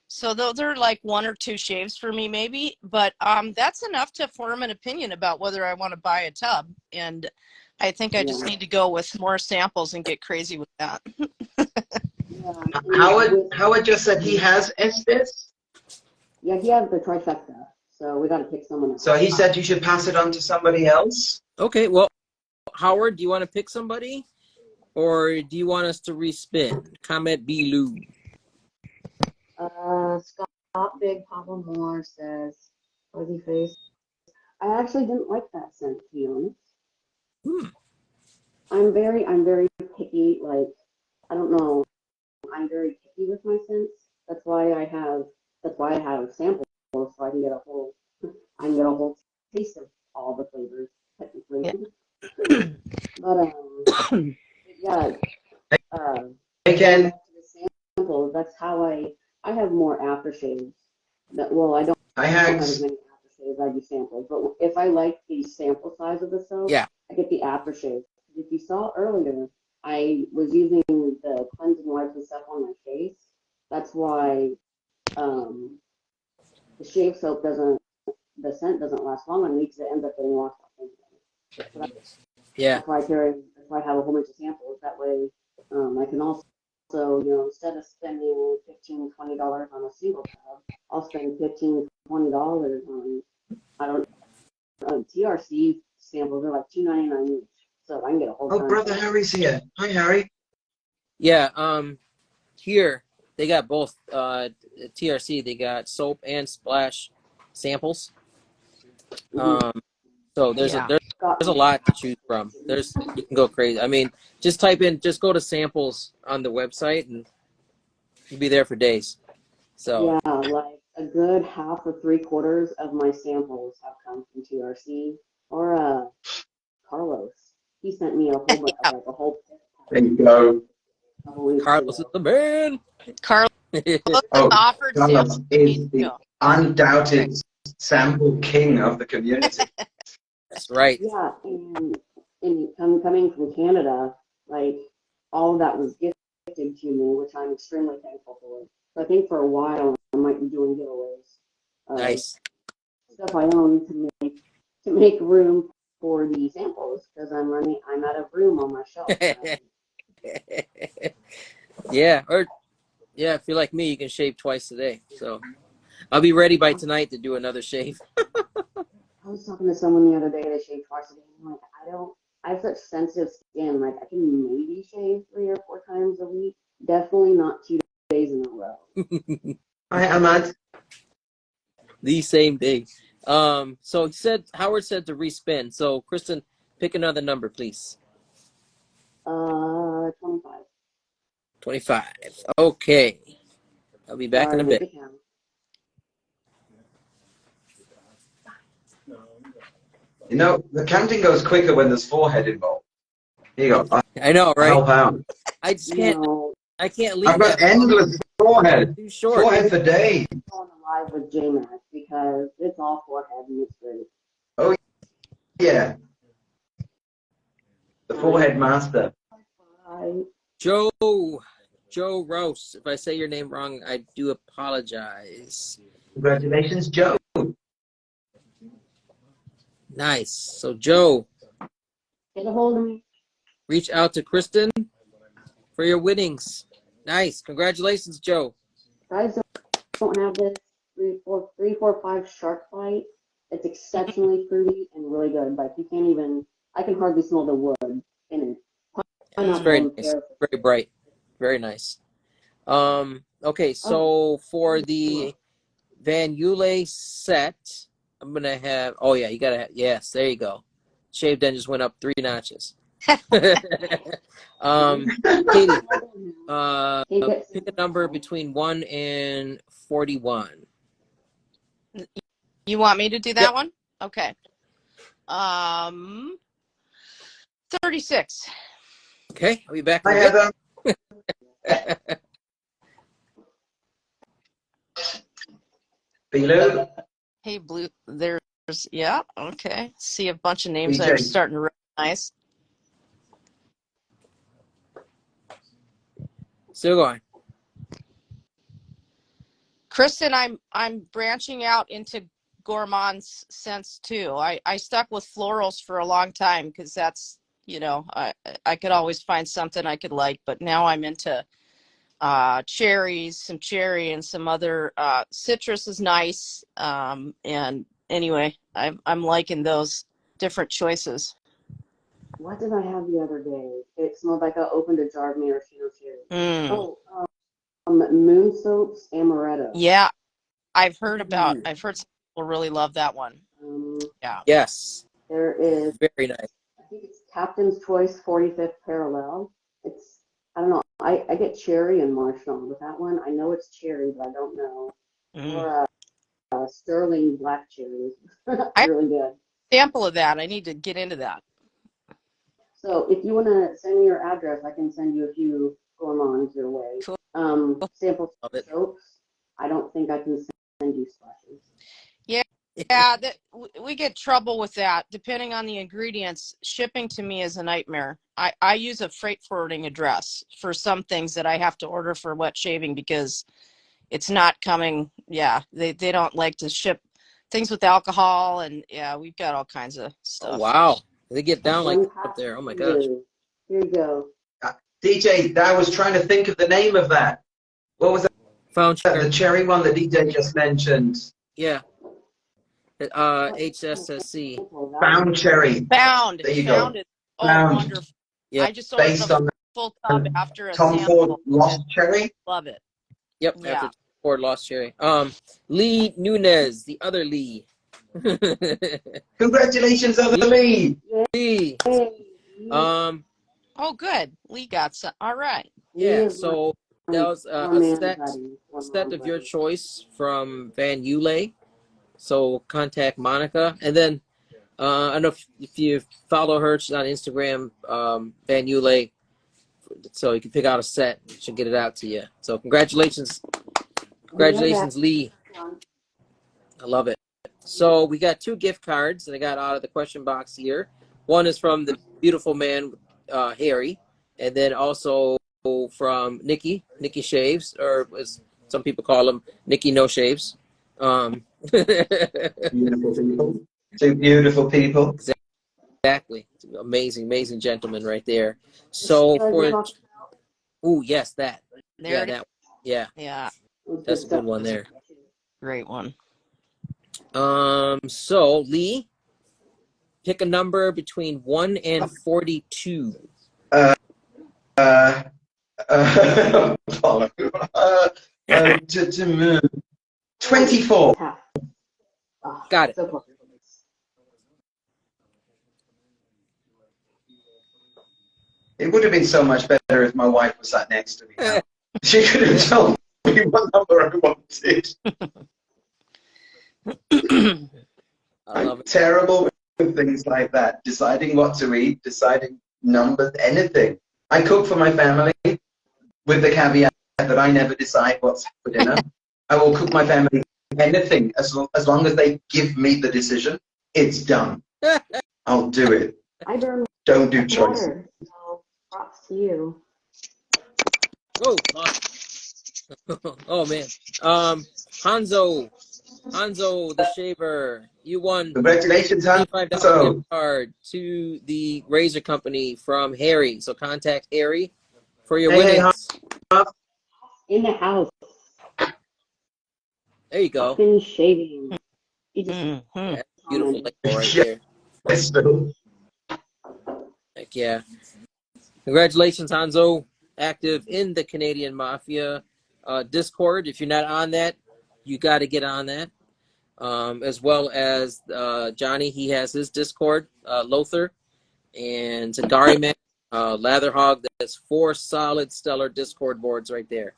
so those are like 1 or 2 shaves for me, maybe, but that's enough to form an opinion about whether I want to buy a tub. And I think I just need to go with more samples and get crazy with that. Yeah. Howard just said he has Estes. Yeah, he has the trifecta, so we got to pick someone else. So he said you should pass it on to somebody else. Okay, well, Howard, do you want to pick somebody? Or do you want us to respin? Comment below. Scott Big Papa Moore says, fuzzy face. I actually didn't like that scent, to be honest. Hmm. I'm very picky. Like, I don't know. I'm very picky with my scents. That's why I have samples so I can get a whole taste of all the flavors technically. Yeah. But yeah, Again, back to the samples. That's how I have more aftershaves. Well, I don't hi have as Hags. many aftershaves. I do samples, but if I like the sample size of the soap, Yeah. I get the aftershave. If you saw earlier, I was using the cleansing wipes and stuff on my face. That's why the shave soap the scent doesn't last long on me because it ends up getting washed off anyway. So Yeah. that's why I have a whole bunch of samples. That way, I can also, instead of spending $15-20 on a single tub, I'll spend $15-20 on, I don't TRC samples are like $2.99 each, so I can get a whole Oh, ton. brother Harry's here. Hi, Harry. Yeah. Here they got both TRC. They got soap and splash samples. So there's a lot to choose from. You can go crazy. I mean, just go to samples on the website and you'll be there for days. So Yeah, like a good half or 3/4 of my samples have come from TRC or Carlos. He sent me a whole bunch, Yeah. like a whole There you go. couple weeks Carlos is ago. the man. Carlos Oh, offered Carlos samples. is the undoubted sample king of the community. That's right. Yeah, and coming from Canada, like all of that was gifted to me, which I'm extremely thankful for. So I think for a while I might be doing giveaways of Nice. stuff I own to make room for the samples because I'm out of room on my shelf. Yeah. Or yeah, if you're like me, you can shave twice a day. So I'll be ready by tonight to do another shave. I was talking to someone the other day that shaved twice a day. I'm like, I have such sensitive skin. Like, I can maybe shave 3 or 4 times a week. Definitely not 2 days in a row. Hi, Ahmad. The same day. So Howard said to respin. So Kristen, pick another number, please. 25. 25. Okay. I'll be back in Sorry, a make bit. it count. You know, the counting goes quicker when there's forehead involved. Here you go. I know, I'll right? help out. I just can't. No, I can't leave I've got that endless forehead. too short. Forehead for days. I'm going live with JMac because it's all forehead and it's great. Oh, yeah. The forehead master. Joe Rouse. If I say your name wrong, I do apologize. Congratulations, Joe. Nice. So Joe, Get a hold of me. reach out to Kristen for your winnings. Nice. Congratulations, Joe. Guys don't have this 345 shark bite. It's exceptionally fruity and really good. Like you can't even, I can hardly smell the wood in it. It's very nice. Very bright. Very nice. Okay, so for the Van Yule set, I'm gonna have. Oh yeah, you gotta have. Yes, there you go. Shaved end just went up 3 notches. Katie, pick a number between 1 and 41. You want me to do that Yep. one? Okay. 36. Okay, I'll be back in Hi, a bit. Heather. Bilou. Hey, Blue. There's, yeah, okay. See a bunch of names BJ. I'm starting to recognize. Still going. Kristen, I'm branching out into gourmand's sense too. I stuck with florals for a long time because that's, I could always find something I could like, but now I'm into cherries, some cherry and some other citrus is nice. And anyway, I'm liking those different choices. What did I have the other day? It smelled like I opened a jar of maraschino cherry. Oh, moon soaps amaretto. Yeah, I've heard some people really love that one. Yeah. Yes. There is Very nice. I think it's Captain's Choice 45th Parallel. It's, I don't know, I get cherry and marshmallow with that one. I know it's cherry, but I don't know. Or sterling black cherries. Really good. Sample of that. I need to get into that. So if you want to send me your address, I can send you a few gourmands your way. Cool. Samples of soaps. I don't think I can send you splashes. Yeah, we get trouble with that. Depending on the ingredients, shipping to me is a nightmare. I use a freight forwarding address for some things that I have to order for wet shaving because it's not coming. Yeah, they don't like to ship things with alcohol, and yeah, we've got all kinds of stuff. Oh, wow. They get down like up there. Oh my gosh. Here you go. DJ, I was trying to think of the name of that. What was that? Found cherry. The cherry one that DJ just mentioned. Yeah. HSSC. Found cherry. Found. There you Found go. it. Oh, Found. wonderful. Yeah. I just ordered Based a on full tub after a Tom sample. Ford Lost Cherry. Love it. Yep. Yeah. After Ford lost cherry. Lee Nunez, the other Lee. Congratulations, other Lee. Lee. Oh, good. Lee got some. All right. Yeah. So that was a set of your choice from Van Yule. So contact Monica, and then I don't know if you follow her. She's on Instagram, Van Yule. So you can pick out a set. She'll get it out to you. So congratulations, Lee. I love it. So we got 2 gift cards that I got out of the question box here. One is from the beautiful man, Harry, and then also from Nikki Shaves, or as some people call him, Nikki No Shaves. Beautiful people. 2 beautiful people. Exactly. Amazing gentleman right there. So for yes, that. There Yeah. That's a good one there. Great one. So Lee, pick a number between 1 and 42. 24. Oh, Got it. so close. It would have been so much better if my wife was sat next to me now. She could have told me what number I wanted. I love I'm it. terrible with things like that. Deciding what to eat, deciding numbers, anything. I cook for my family with the caveat that I never decide what's for dinner. I will cook my family anything as long as they give me the decision. It's done. I'll do it. I burn Don't do choices. water, so props to you. Oh, awesome. Oh man. Hanzo the shaver. You won Congratulations, $25 gift Hanso. card to the razor company from Harry. So contact Harry for your Hey, winnings. In the house, There you go. been shaving. He just That's beautiful commented. label right there. Yes, Phil. Heck yeah. Congratulations, Hanzo. Active in the Canadian Mafia Discord. If you're not on that, you got to get on that. As well as Johnny, he has his Discord, Lothar, and Zagari Man, Latherhog. That's 4 solid, stellar Discord boards right there.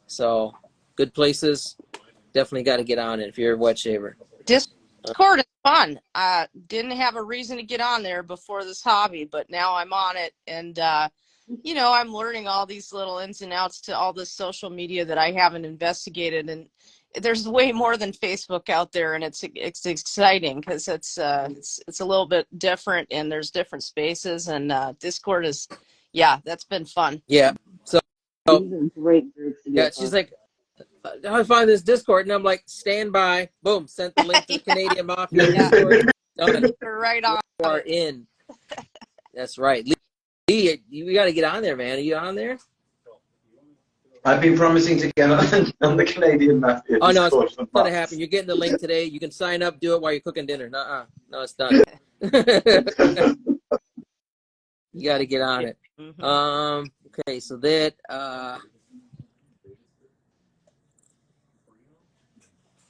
So, good places. Definitely got to get on it if you're a wet shaver. Discord is fun. I didn't have a reason to get on there before this hobby, but now I'm on it, and I'm learning all these little ins and outs to all this social media that I haven't investigated, and there's way more than Facebook out there, and it's exciting because it's a little bit different, and there's different spaces, and Discord is, that's been fun. Yeah. So, These are great groups to be a part she's of. like, how do I find this Discord? And I'm like, stand by. Boom. Sent the link to the Canadian Mafia Discord. Done. You're right on. You are in. That's right. Lee, you got to get on there, man. Are you on there? I've been promising to get on the Canadian Mafia Oh, no, it's Discord. going to happen. You're getting the link today. You can sign up, do it while you're cooking dinner. Nuh-uh. No, it's done. You got to get on it. Okay, so that...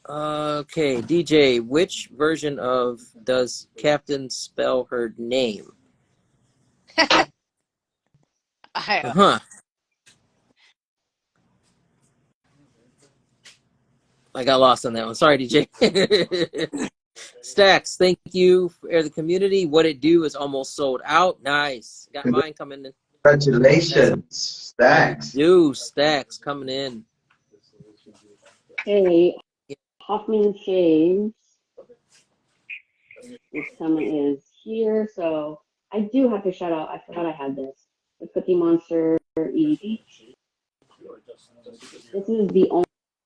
okay, DJ, which version of does Captain spell her name? Uh-huh. I got lost on that one. Sorry, DJ. Stacks, thank you for the community. What it do is almost sold out. Nice. Got mine coming in. Congratulations, Stacks. Stacks coming in. Hey, Hoffman Shaves. This comment is here, so I do have to shout out. I forgot I had this. The Cookie Monster EDP. This is the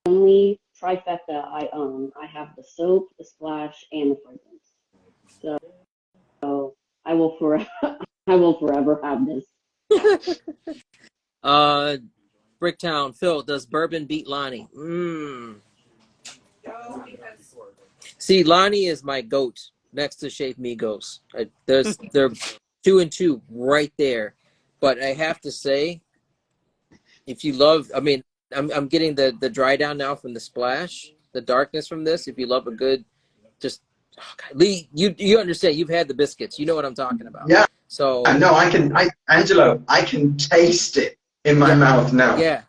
only trifecta I own. I have the soap, the splash, and the fragrance. So I will forever have this. Bricktown, Phil, does bourbon beat Lonnie? See, Lonnie is my goat next to Shave Migos. They're 2 and 2 right there. But I have to say, if you love, I mean, I'm getting the dry down now from the splash, the darkness from this. If you love a good, just Lee, you understand. You've had the biscuits. You know what I'm talking about. Yeah. So No, Angelo, I can taste it in my mouth now. Yeah.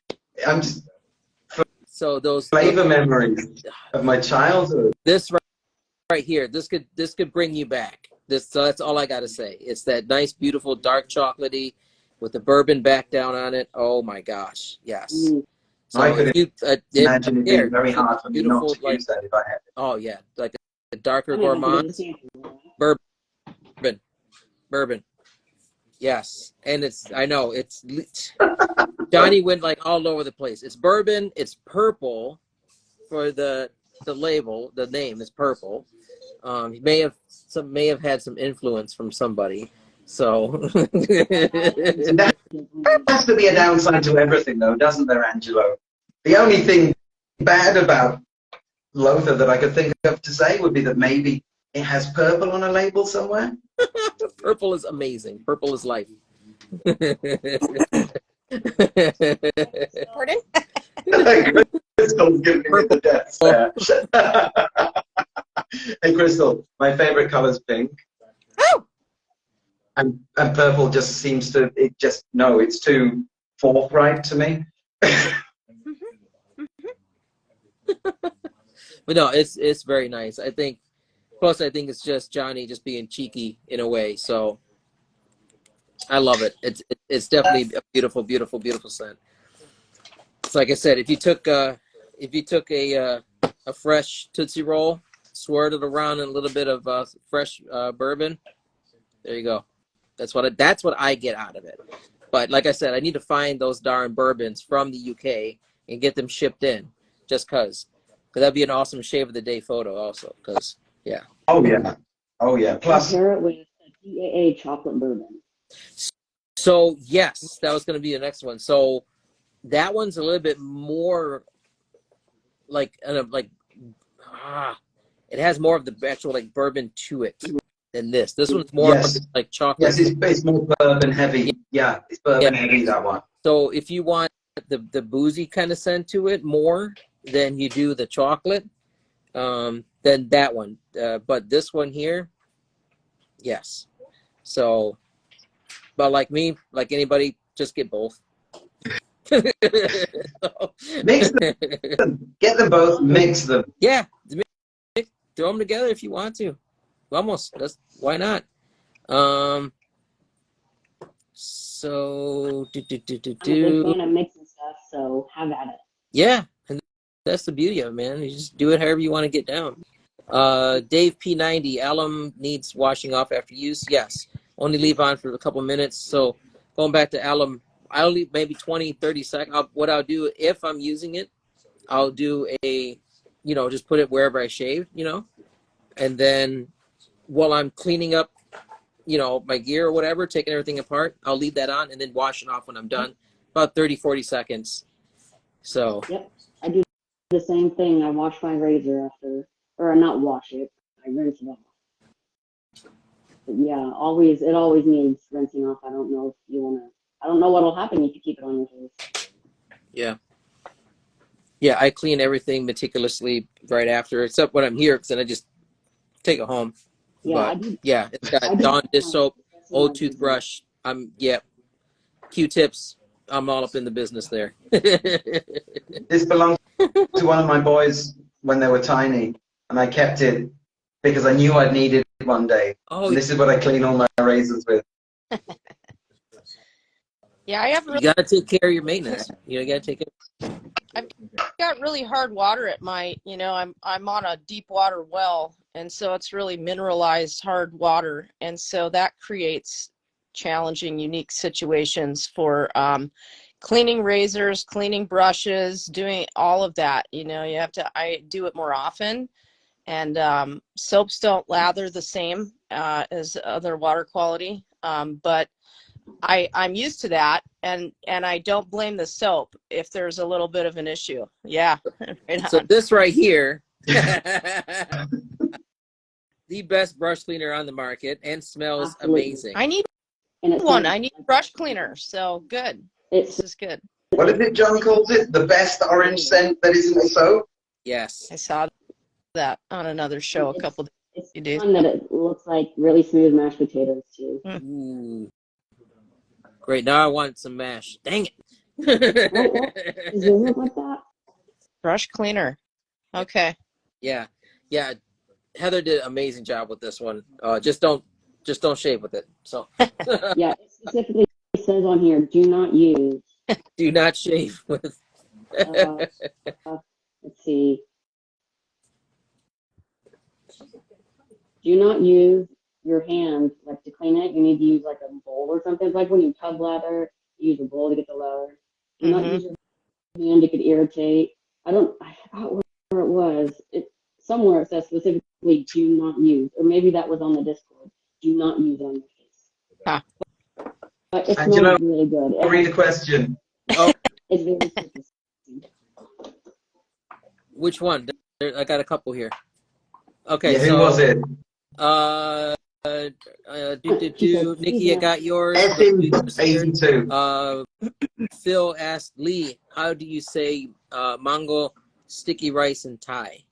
I'm just so those flavor memories of my childhood. This right here, this could bring you back. So that's all I got to say. It's that nice, beautiful, dark chocolatey with the bourbon back down on it. Oh my gosh, yes. So I could imagine it being very hard for me not to use that if I had it. Oh yeah, like a darker gourmand bourbon. Yes, and it's Johnny went like all over the place. It's bourbon. It's purple for the label. The name is purple. He may have had some influence from somebody. So that has to be a downside to everything, though, doesn't there, Angelo? The only thing bad about Lothar that I could think of to say would be that maybe it has purple on a label somewhere. Purple is amazing. Purple is life. Pardon? Crystal's giving me the death stare. Hey, Crystal, my favorite color is pink. Oh! And purple just seems to, it's too forthright to me. But no, it's very nice. I think, plus I think it's just Johnny just being cheeky in a way. So I love it. It's definitely a beautiful, beautiful, beautiful scent. It's like I said, if you took a fresh Tootsie Roll, swirled it around in a little bit of fresh bourbon, there you go. That's what I get out of it. But like I said, I need to find those darn bourbons from the UK and get them shipped in, just cause that'd be an awesome shave of the day photo also. Cause yeah. Oh yeah. Plus, Compare it with a TAA chocolate bourbon. So yes, that was going to be the next one. So that one's a little bit more like it has more of the actual like bourbon to it than this. This one's more yes, like chocolate. yes, it's more bourbon heavy. Yeah, it's bourbon heavy, that one. So if you want the boozy kind of scent to it more than you do the chocolate, then that one. But this one here, yes. So, but like me, like anybody, just get both. Mix them. Get them both, mix them. Yeah, throw them together if you want to. Almost. Why not? So I'm a big fan of mixing stuff, so have at it. yeah, and that's the beauty of it, man. You just do it however you want to get down. Dave P90, alum needs washing off after use. Yes, only leave on for a couple minutes. So going back to alum, I'll leave maybe 20, 30 seconds. What I'll do if I'm using it, I'll do just put it wherever I shave, and then while I'm cleaning up, my gear or whatever, taking everything apart, I'll leave that on and then wash it off when I'm done. About 30, 40 seconds. So. Yep, I do the same thing. I wash my razor after, or not wash it, I rinse it off. But yeah, it always needs rinsing off. I don't know what'll happen if you keep it on your face. Yeah. Yeah, I clean everything meticulously right after, except when I'm here, because then I just take it home. Yeah, but yeah, it's got Dawn dish soap, old toothbrush. Q-tips. I'm all up in the business there. This belonged to one of my boys when they were tiny, and I kept it because I knew I'd need it one day. Oh, and this is what I clean all my razors with. Yeah, you gotta take care of your maintenance. You gotta take it. I've got really hard water at my, I'm on a deep water well, and so it's really mineralized hard water, and so that creates challenging, unique situations for cleaning razors, cleaning brushes, doing all of that. I do it more often, and soaps don't lather the same as other water quality, but I'm used to that, and I don't blame the soap if there's a little bit of an issue. Yeah. Right So on. this right here, the best brush cleaner on the market, and smells amazing. I need one. I need a brush cleaner. So good. This is good. What is it John calls it? The best orange scent that isn't a soap? Yes. I saw that on another show a couple It's days fun that it looks like really smooth mashed potatoes too. Ooh. Great. Now I want some mash. Dang it. Does it look like that? Brush cleaner. Okay. Yeah. Heather did an amazing job with this one. Just don't shave with it. So. Yeah, it specifically says on here, do not use. Do not shave with. Let's see. Do not use your hands like to clean it. You need to use like a bowl or something. It's like when you tub lather, you use a bowl to get the lather. Do not use your hand; it could irritate. I forgot where it was. Somewhere it says specifically do not use, or maybe that was on the Discord. Do not use on your face. Huh. But it Angelo, smells really good. I'll read a question. Oh, It's very interesting. which one? I got a couple here. Okay, Yeah, who so was it? Nikki, I got yours. FM82. Phil asked Lee, how do you say mango, sticky rice, and Thai?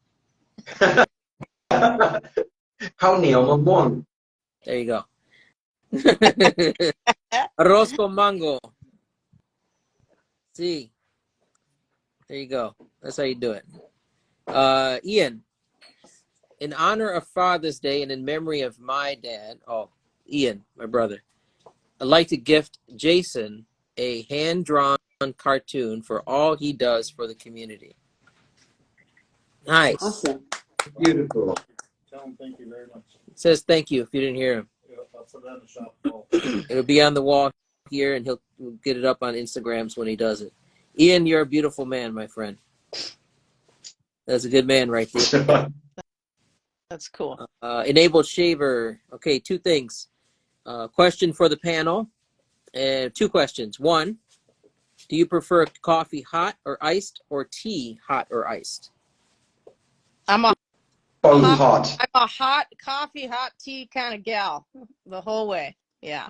How neon. There you go. Arroz con mango. See. There you go. That's how you do it. Ian, in honor of Father's Day and in memory of my dad, Ian, my brother, I'd like to gift Jason a hand-drawn cartoon for all he does for the community. Nice. Awesome. Beautiful. Tell him thank you very much. It says thank you if you didn't hear him. Yeah, I'll put that in the shop wall. It'll be on the wall here, and we'll get it up on Instagrams when he does it. Ian, you're a beautiful man, my friend. That's a good man right there. That's cool. Enabled shaver. Okay, two things. Question for the panel. Two questions. One, do you prefer coffee hot or iced, or tea hot or iced? I'm a Both hot. I'm a hot coffee, hot tea kind of gal the whole way. Yeah.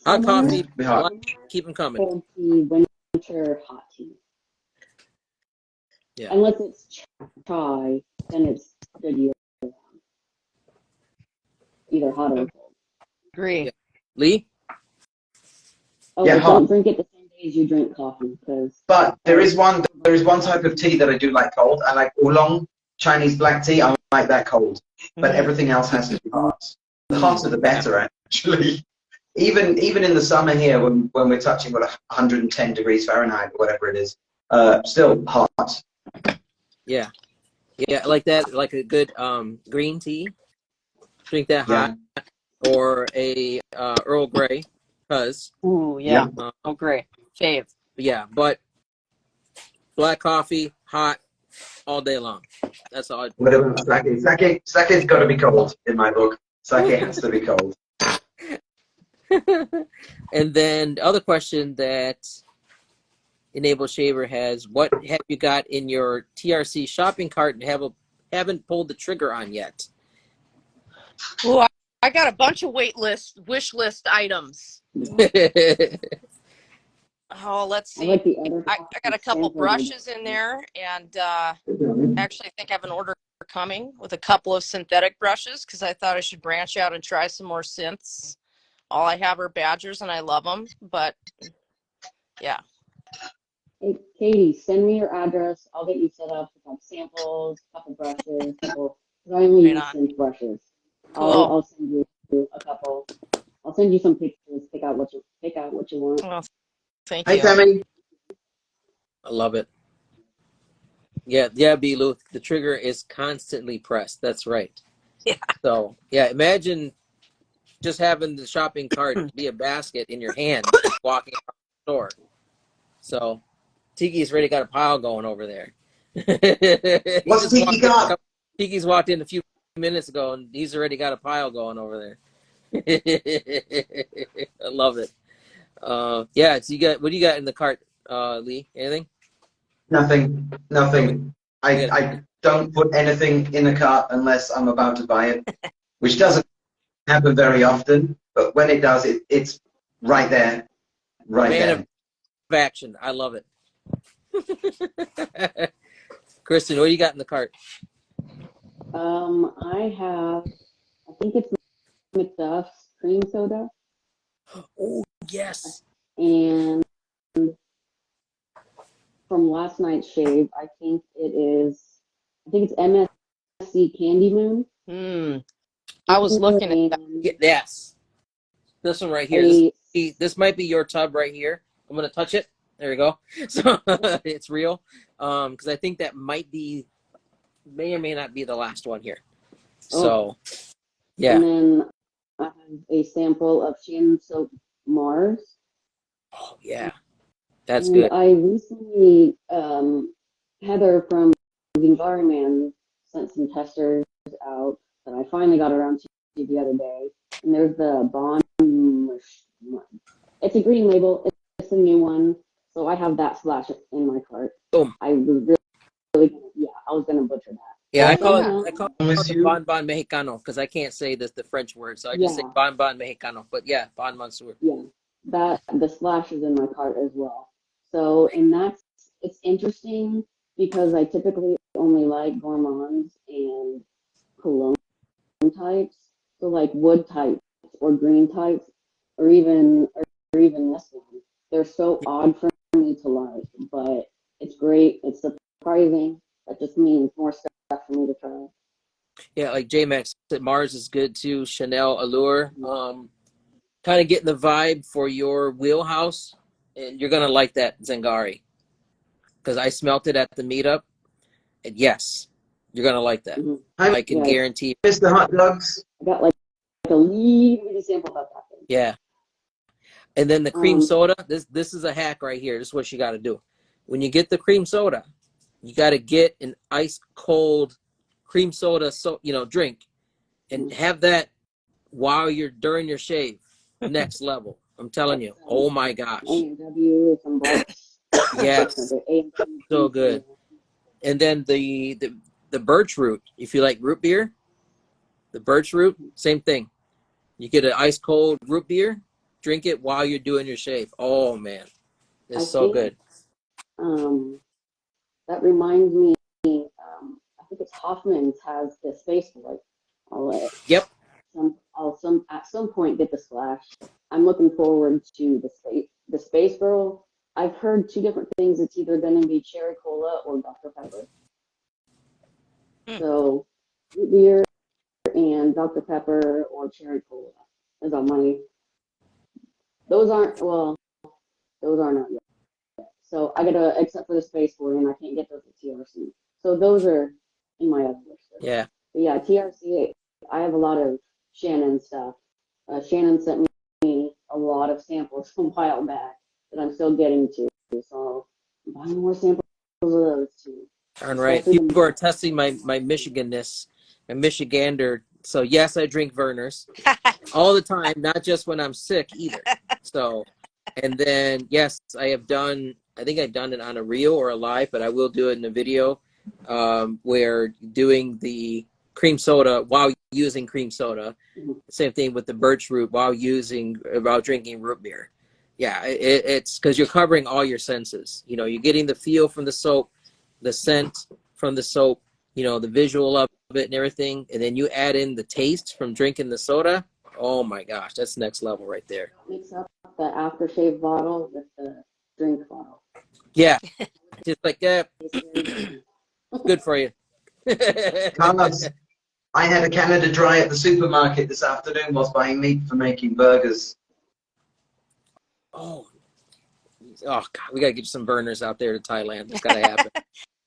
Hot coffee. Be hot. Keep them coming. Cold tea, winter hot tea. Yeah. Unless it's chai, then it's good year round. Either hot or cold. Agree. Yeah. Lee? Oh, Yeah, but hot. don't drink it the same day as you drink coffee, because But there is one type of tea that I do like cold. I like oolong Chinese black tea. I like that cold. But everything else has to be hot. The hotter the better, actually. Even in the summer here, when we're touching 110 degrees Fahrenheit or whatever it is, still hot. Yeah. Yeah, like that, like a good green tea. Drink that hot. Yeah. Or a Earl Grey, because Ooh, yeah. Yeah. Oh, great. Fave. yeah, but black coffee, hot, all day long. That's all. Whatever sake. Sake's got to be cold in my book. Sake has to be cold. And then the other question that Enable Shaver has: what have you got in your TRC shopping cart and haven't pulled the trigger on yet? Ooh, I got a bunch of wish list items. Oh, let's I see. like the other. I got a couple samples. brushes in there, and actually I think I have an order coming with a couple of synthetic brushes because I thought I should branch out and try some more synths. All I have are Badgers, and I love them, but yeah. Hey, Katie, send me your address. I'll get you set up with like samples, couple brushes, couple. I only Right use on. synth brushes. Cool. I'll send you a couple. I'll send you some pictures. Pick out what you want. Well, thank Hey, you. Tammy. I love it. Yeah, Bilu. The trigger is constantly pressed. That's right. Yeah. So yeah, imagine just having the shopping cart be a basket in your hand, walking around the store. So Tiki's already got a pile going over there. What's Tiki got? Tiki's walked in a few minutes ago, and he's already got a pile going over there. I love it. Yeah. So what do you got in the cart, Lee? Anything? Nothing. I don't put anything in the cart unless I'm about to buy it, which doesn't happen very often. But when it does, it's right there, Man of action. I love it. Kristen, what do you got in the cart? I think it's McDuff's cream soda. Oh, yes. And from last night's shave, I think it's MSC Candy Moon. I was looking at that. Yes. This one right here. This might be your tub right here. I'm going to touch it. There we go. So it's real. Because I think that may or may not be the last one here. So, yeah. And then I have a sample of Shannon Soap Mars. Oh, yeah. That's and good. I recently, Heather from Environment sent some testers out that I finally got around to the other day. And there's the Bond. It's a green label. It's a new one. So I have that splash in my cart. Boom. I was really, I was going to butcher that. Yeah, I call Yeah. it the Bon Bon Mexicano because I can't say the French word. So I just say Bon Bon Mexicano. But yeah, Bon Monsieur. Yeah, the splash is in my cart as well. So, and it's interesting because I typically only like gourmands and cologne types, so like wood types or green types, or even this one. They're so odd for me to like, but it's great. It's surprising. That just means more stuff for me to try. Yeah, like J-Max said, Mars is good too. Chanel Allure. Kind of getting the vibe for your wheelhouse, and you're gonna like that Zangari because I smelt it at the meetup, and yes, you're gonna like that. Mm-hmm. I can Yeah, guarantee. Mr. Hot Dogs. I got like a little sample about that thing. Yeah, and then the cream Um, soda. This is a hack right here. This is what you got to do. When you get the cream soda, you got to get an ice cold cream soda drink, and have that while you're during your shave. Next level. I'm telling you. Oh my gosh. A&W, some black. Yes. So good. And then the birch root. If you like root beer, the birch root, same thing. You get an ice cold root beer, drink it while you're doing your shave. Oh man, it's so good. That reminds me. I think it's Hoffman's has the space boy. Yep. I'll at some point get the Splash. I'm looking forward to the Space Girl. I've heard two different things. It's either going to be cherry cola or Dr. Pepper. So root beer and Dr. Pepper or cherry cola is on my. Those aren't not yet. So I gotta except for the Space Boy, and I can't get those at TRC. So those are in my other list. Yeah. But yeah, TRC. I have a lot of Shannon stuff. Shannon sent me a lot of samples from a while back that I'm still getting to. So I'm buying more samples of those too. All right. People are testing my Michiganness, my Michigander. So yes, I drink Verner's all the time, not just when I'm sick either. So, and then yes, I think I've done it on a reel or a live, but I will do it in a video where doing the cream soda while using cream soda. Same thing with the birch root while drinking root beer. Yeah, it's because you're covering all your senses. You're getting the feel from the soap, the scent from the soap, the visual of it and everything, and then you add in the taste from drinking the soda. Oh my gosh, that's next level right there. Mix up the aftershave bottle with the drink bottle. Yeah, just like that. Good for you. Carlos, I had a Canada Dry at the supermarket this afternoon whilst buying meat for making burgers. Oh God, we gotta get you some burners out there to Thailand. It's gotta happen.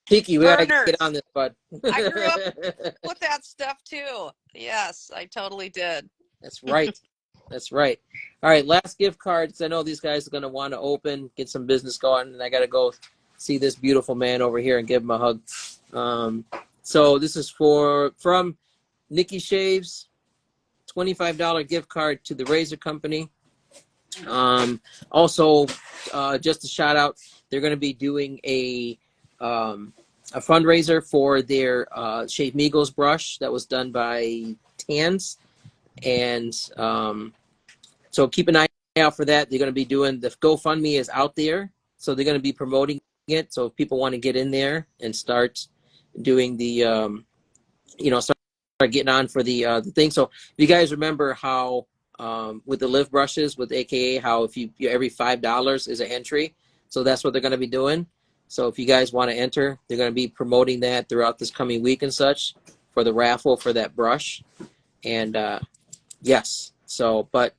Tiki, we gotta get on this, bud. I grew up with that stuff too. Yes, I totally did. That's right. That's right. All right, last gift cards. I know these guys are gonna want to get some business going, and I gotta go see this beautiful man over here and give him a hug. So this is from Nikki Shaves, $25 gift card to the Razor Company. Also, just a shout out, they're going to be doing a fundraiser for their Shave Migos brush that was done by Tans, and so keep an eye out for that. They're going to be doing the GoFundMe is out there, so they're going to be promoting it. So if people want to get in there and start doing the start getting on for the thing. So if you guys remember how with the lift brushes with AKA how if you every $5 is an entry, so that's what they're going to be doing. So if you guys want to enter, they're going to be promoting that throughout this coming week and such for the raffle for that brush. And yes, but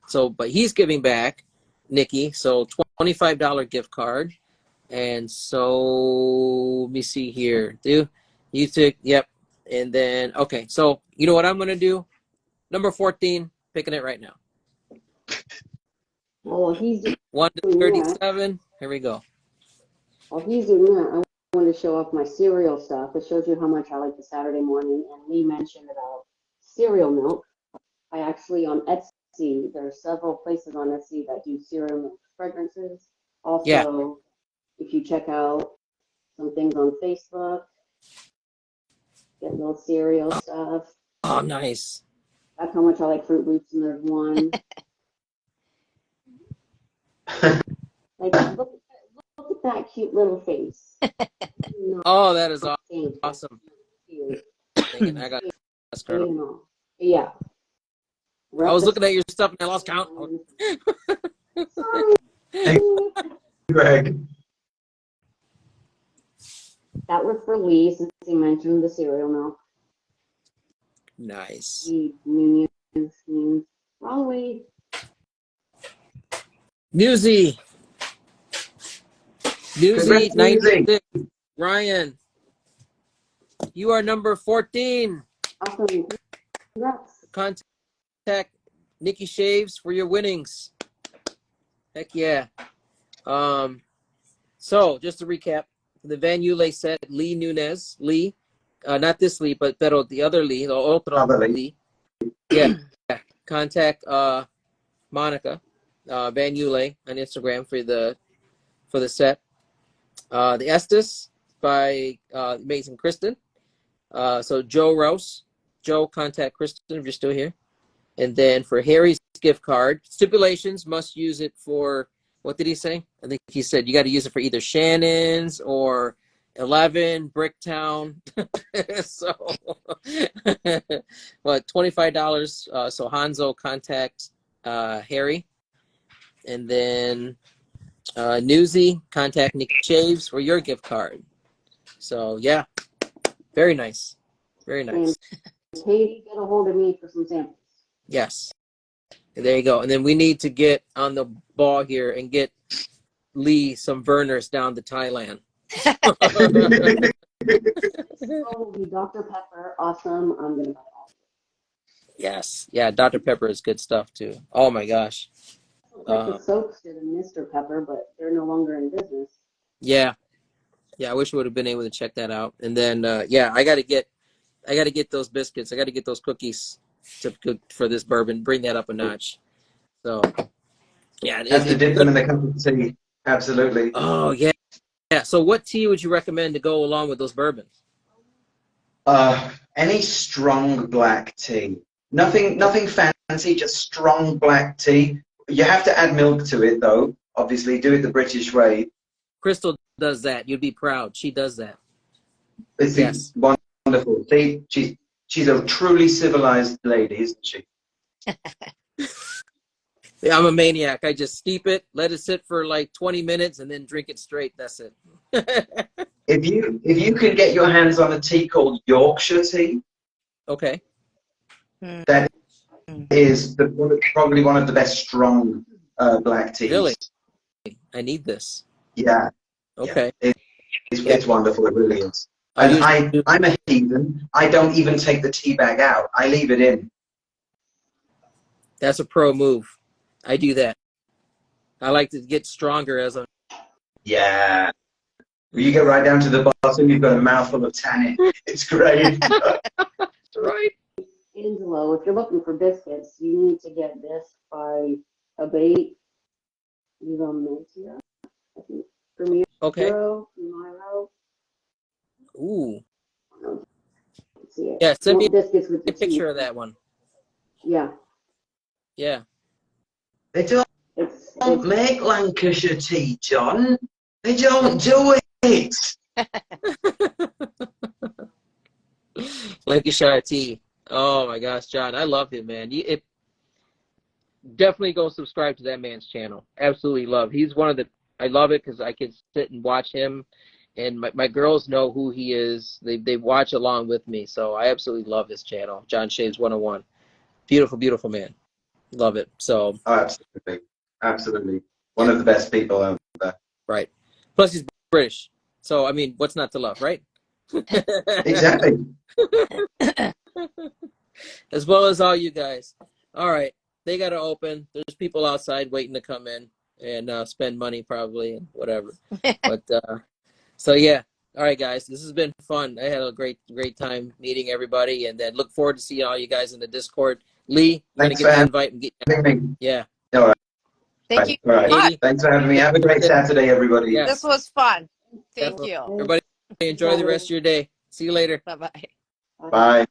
he's giving back, Nikki, so $25 gift card. And so let me see here. You took, yep. And then okay, so you know what I'm going to do? Number 14, picking it right now. Well, he's doing 1 to 37. Here we go. While he's doing that, I want to show off my cereal stuff. It shows you how much I like the Saturday morning. And Lee mentioned about cereal milk. I actually on Etsy, there are several places on Etsy that do cereal milk fragrances. Also, if you check out some things on Facebook, get little cereal stuff. Oh, nice. That's how much I like Fruit Loops, and there's one. Like, look at that cute little face. Oh, that is awesome. I got Yeah. I was looking at your stuff and I lost count. Sorry. Hey, Greg. That was for Lee, since he mentioned the cereal milk. Nice. He means wrong way. Newsy. Newsy Congrats, Newsy. 96. Ryan. You are number 14. Awesome. Congrats. Contact Nikki Shaves for your winnings. Heck yeah. So just to recap, the Van Yule set, Lee Nunez, not this Lee, but the other Lee, the otro Other Lee. Lee. Yeah. Contact Monica Van Yule on Instagram for the set. The Estes by Amazing Kristen. So Joe Rouse. Joe, contact Kristen if you're still here. And then for Harry's gift card, stipulations, must use it for, what did he say? I think he said you got to use it for either Shannon's or 11, Bricktown. So, what, $25. So Hanzo, contact Harry. And then Newsy, contact Nick Shaves for your gift card. So, yeah, very nice. Very nice. And Katie, get a hold of me for some samples. Yes. There you go. And then we need to get on the ball here and get Lee some burners down to Thailand. Oh, the Dr. Pepper, awesome. I'm going to buy all. Yes. Yeah, Dr. Pepper is good stuff too. Oh my gosh. Like the soaps did in Mr. Pepper, but they're no longer in business. Yeah. Yeah, I wish we would have been able to check that out. And then yeah, I gotta get those biscuits. I gotta get those cookies to cook for this bourbon, bring that up a notch. So yeah. Have to dip them in the cup of tea. Absolutely. Oh yeah. Yeah. So what tea would you recommend to go along with those bourbons? Any strong black tea. Nothing fancy, just strong black tea. You have to add milk to it, though. Obviously, do it the British way. Crystal does that. You'd be proud. She does that. It's Yes. wonderful. See, she's a truly civilized lady, isn't she? Yeah, I'm a maniac. I just steep it, let it sit for like 20 minutes, and then drink it straight. That's it. If you can get your hands on a tea called Yorkshire tea, Okay. that is probably one of the best strong black teas. Really? I need this. Yeah. Okay. Yeah. It's wonderful. It really is. I And usually I'm a heathen. I don't even take the tea bag out. I leave it in. That's a pro move. I do that. I like to get stronger as a. Yeah. When you get right down to the bottom, you've got a mouthful of tannin. It's great. Right. Angelo, if you're looking for biscuits, you need to get this by Abate Mencia, I think. Premier. Okay. Miro. Ooh. See it. Yeah. Send me Biscuits with a the picture tea. of that one. Yeah. Yeah. They don't It's make Lancashire tea, John. They don't do it. Lancashire tea. Oh my gosh, John, I love him, man. Definitely go subscribe to that man's channel. Absolutely love. He's one of the. I love it because I can sit and watch him, and my girls know who he is. They watch along with me, so I absolutely love his channel. John Shaves 101. Beautiful, beautiful man. Love it. So. Oh, absolutely. Absolutely. One of the best people out there. Right. Plus he's British, so I mean, what's not to love, right? Exactly. As well as all you guys. All right, they got to open. There's people outside waiting to come in and spend money probably and whatever. But so yeah. All right, guys, this has been fun. I had a great time meeting everybody, and then look forward to seeing all you guys in the Discord. Lee, I'm gonna Thanks get for the invite and get. having me. Yeah. All right. Thank you. All right. Katie, Thanks for having me. Have a great Saturday, everybody. Yeah. This was fun. Thank Definitely. you. Everybody, enjoy the rest of your day. See you later. Bye-bye. Bye.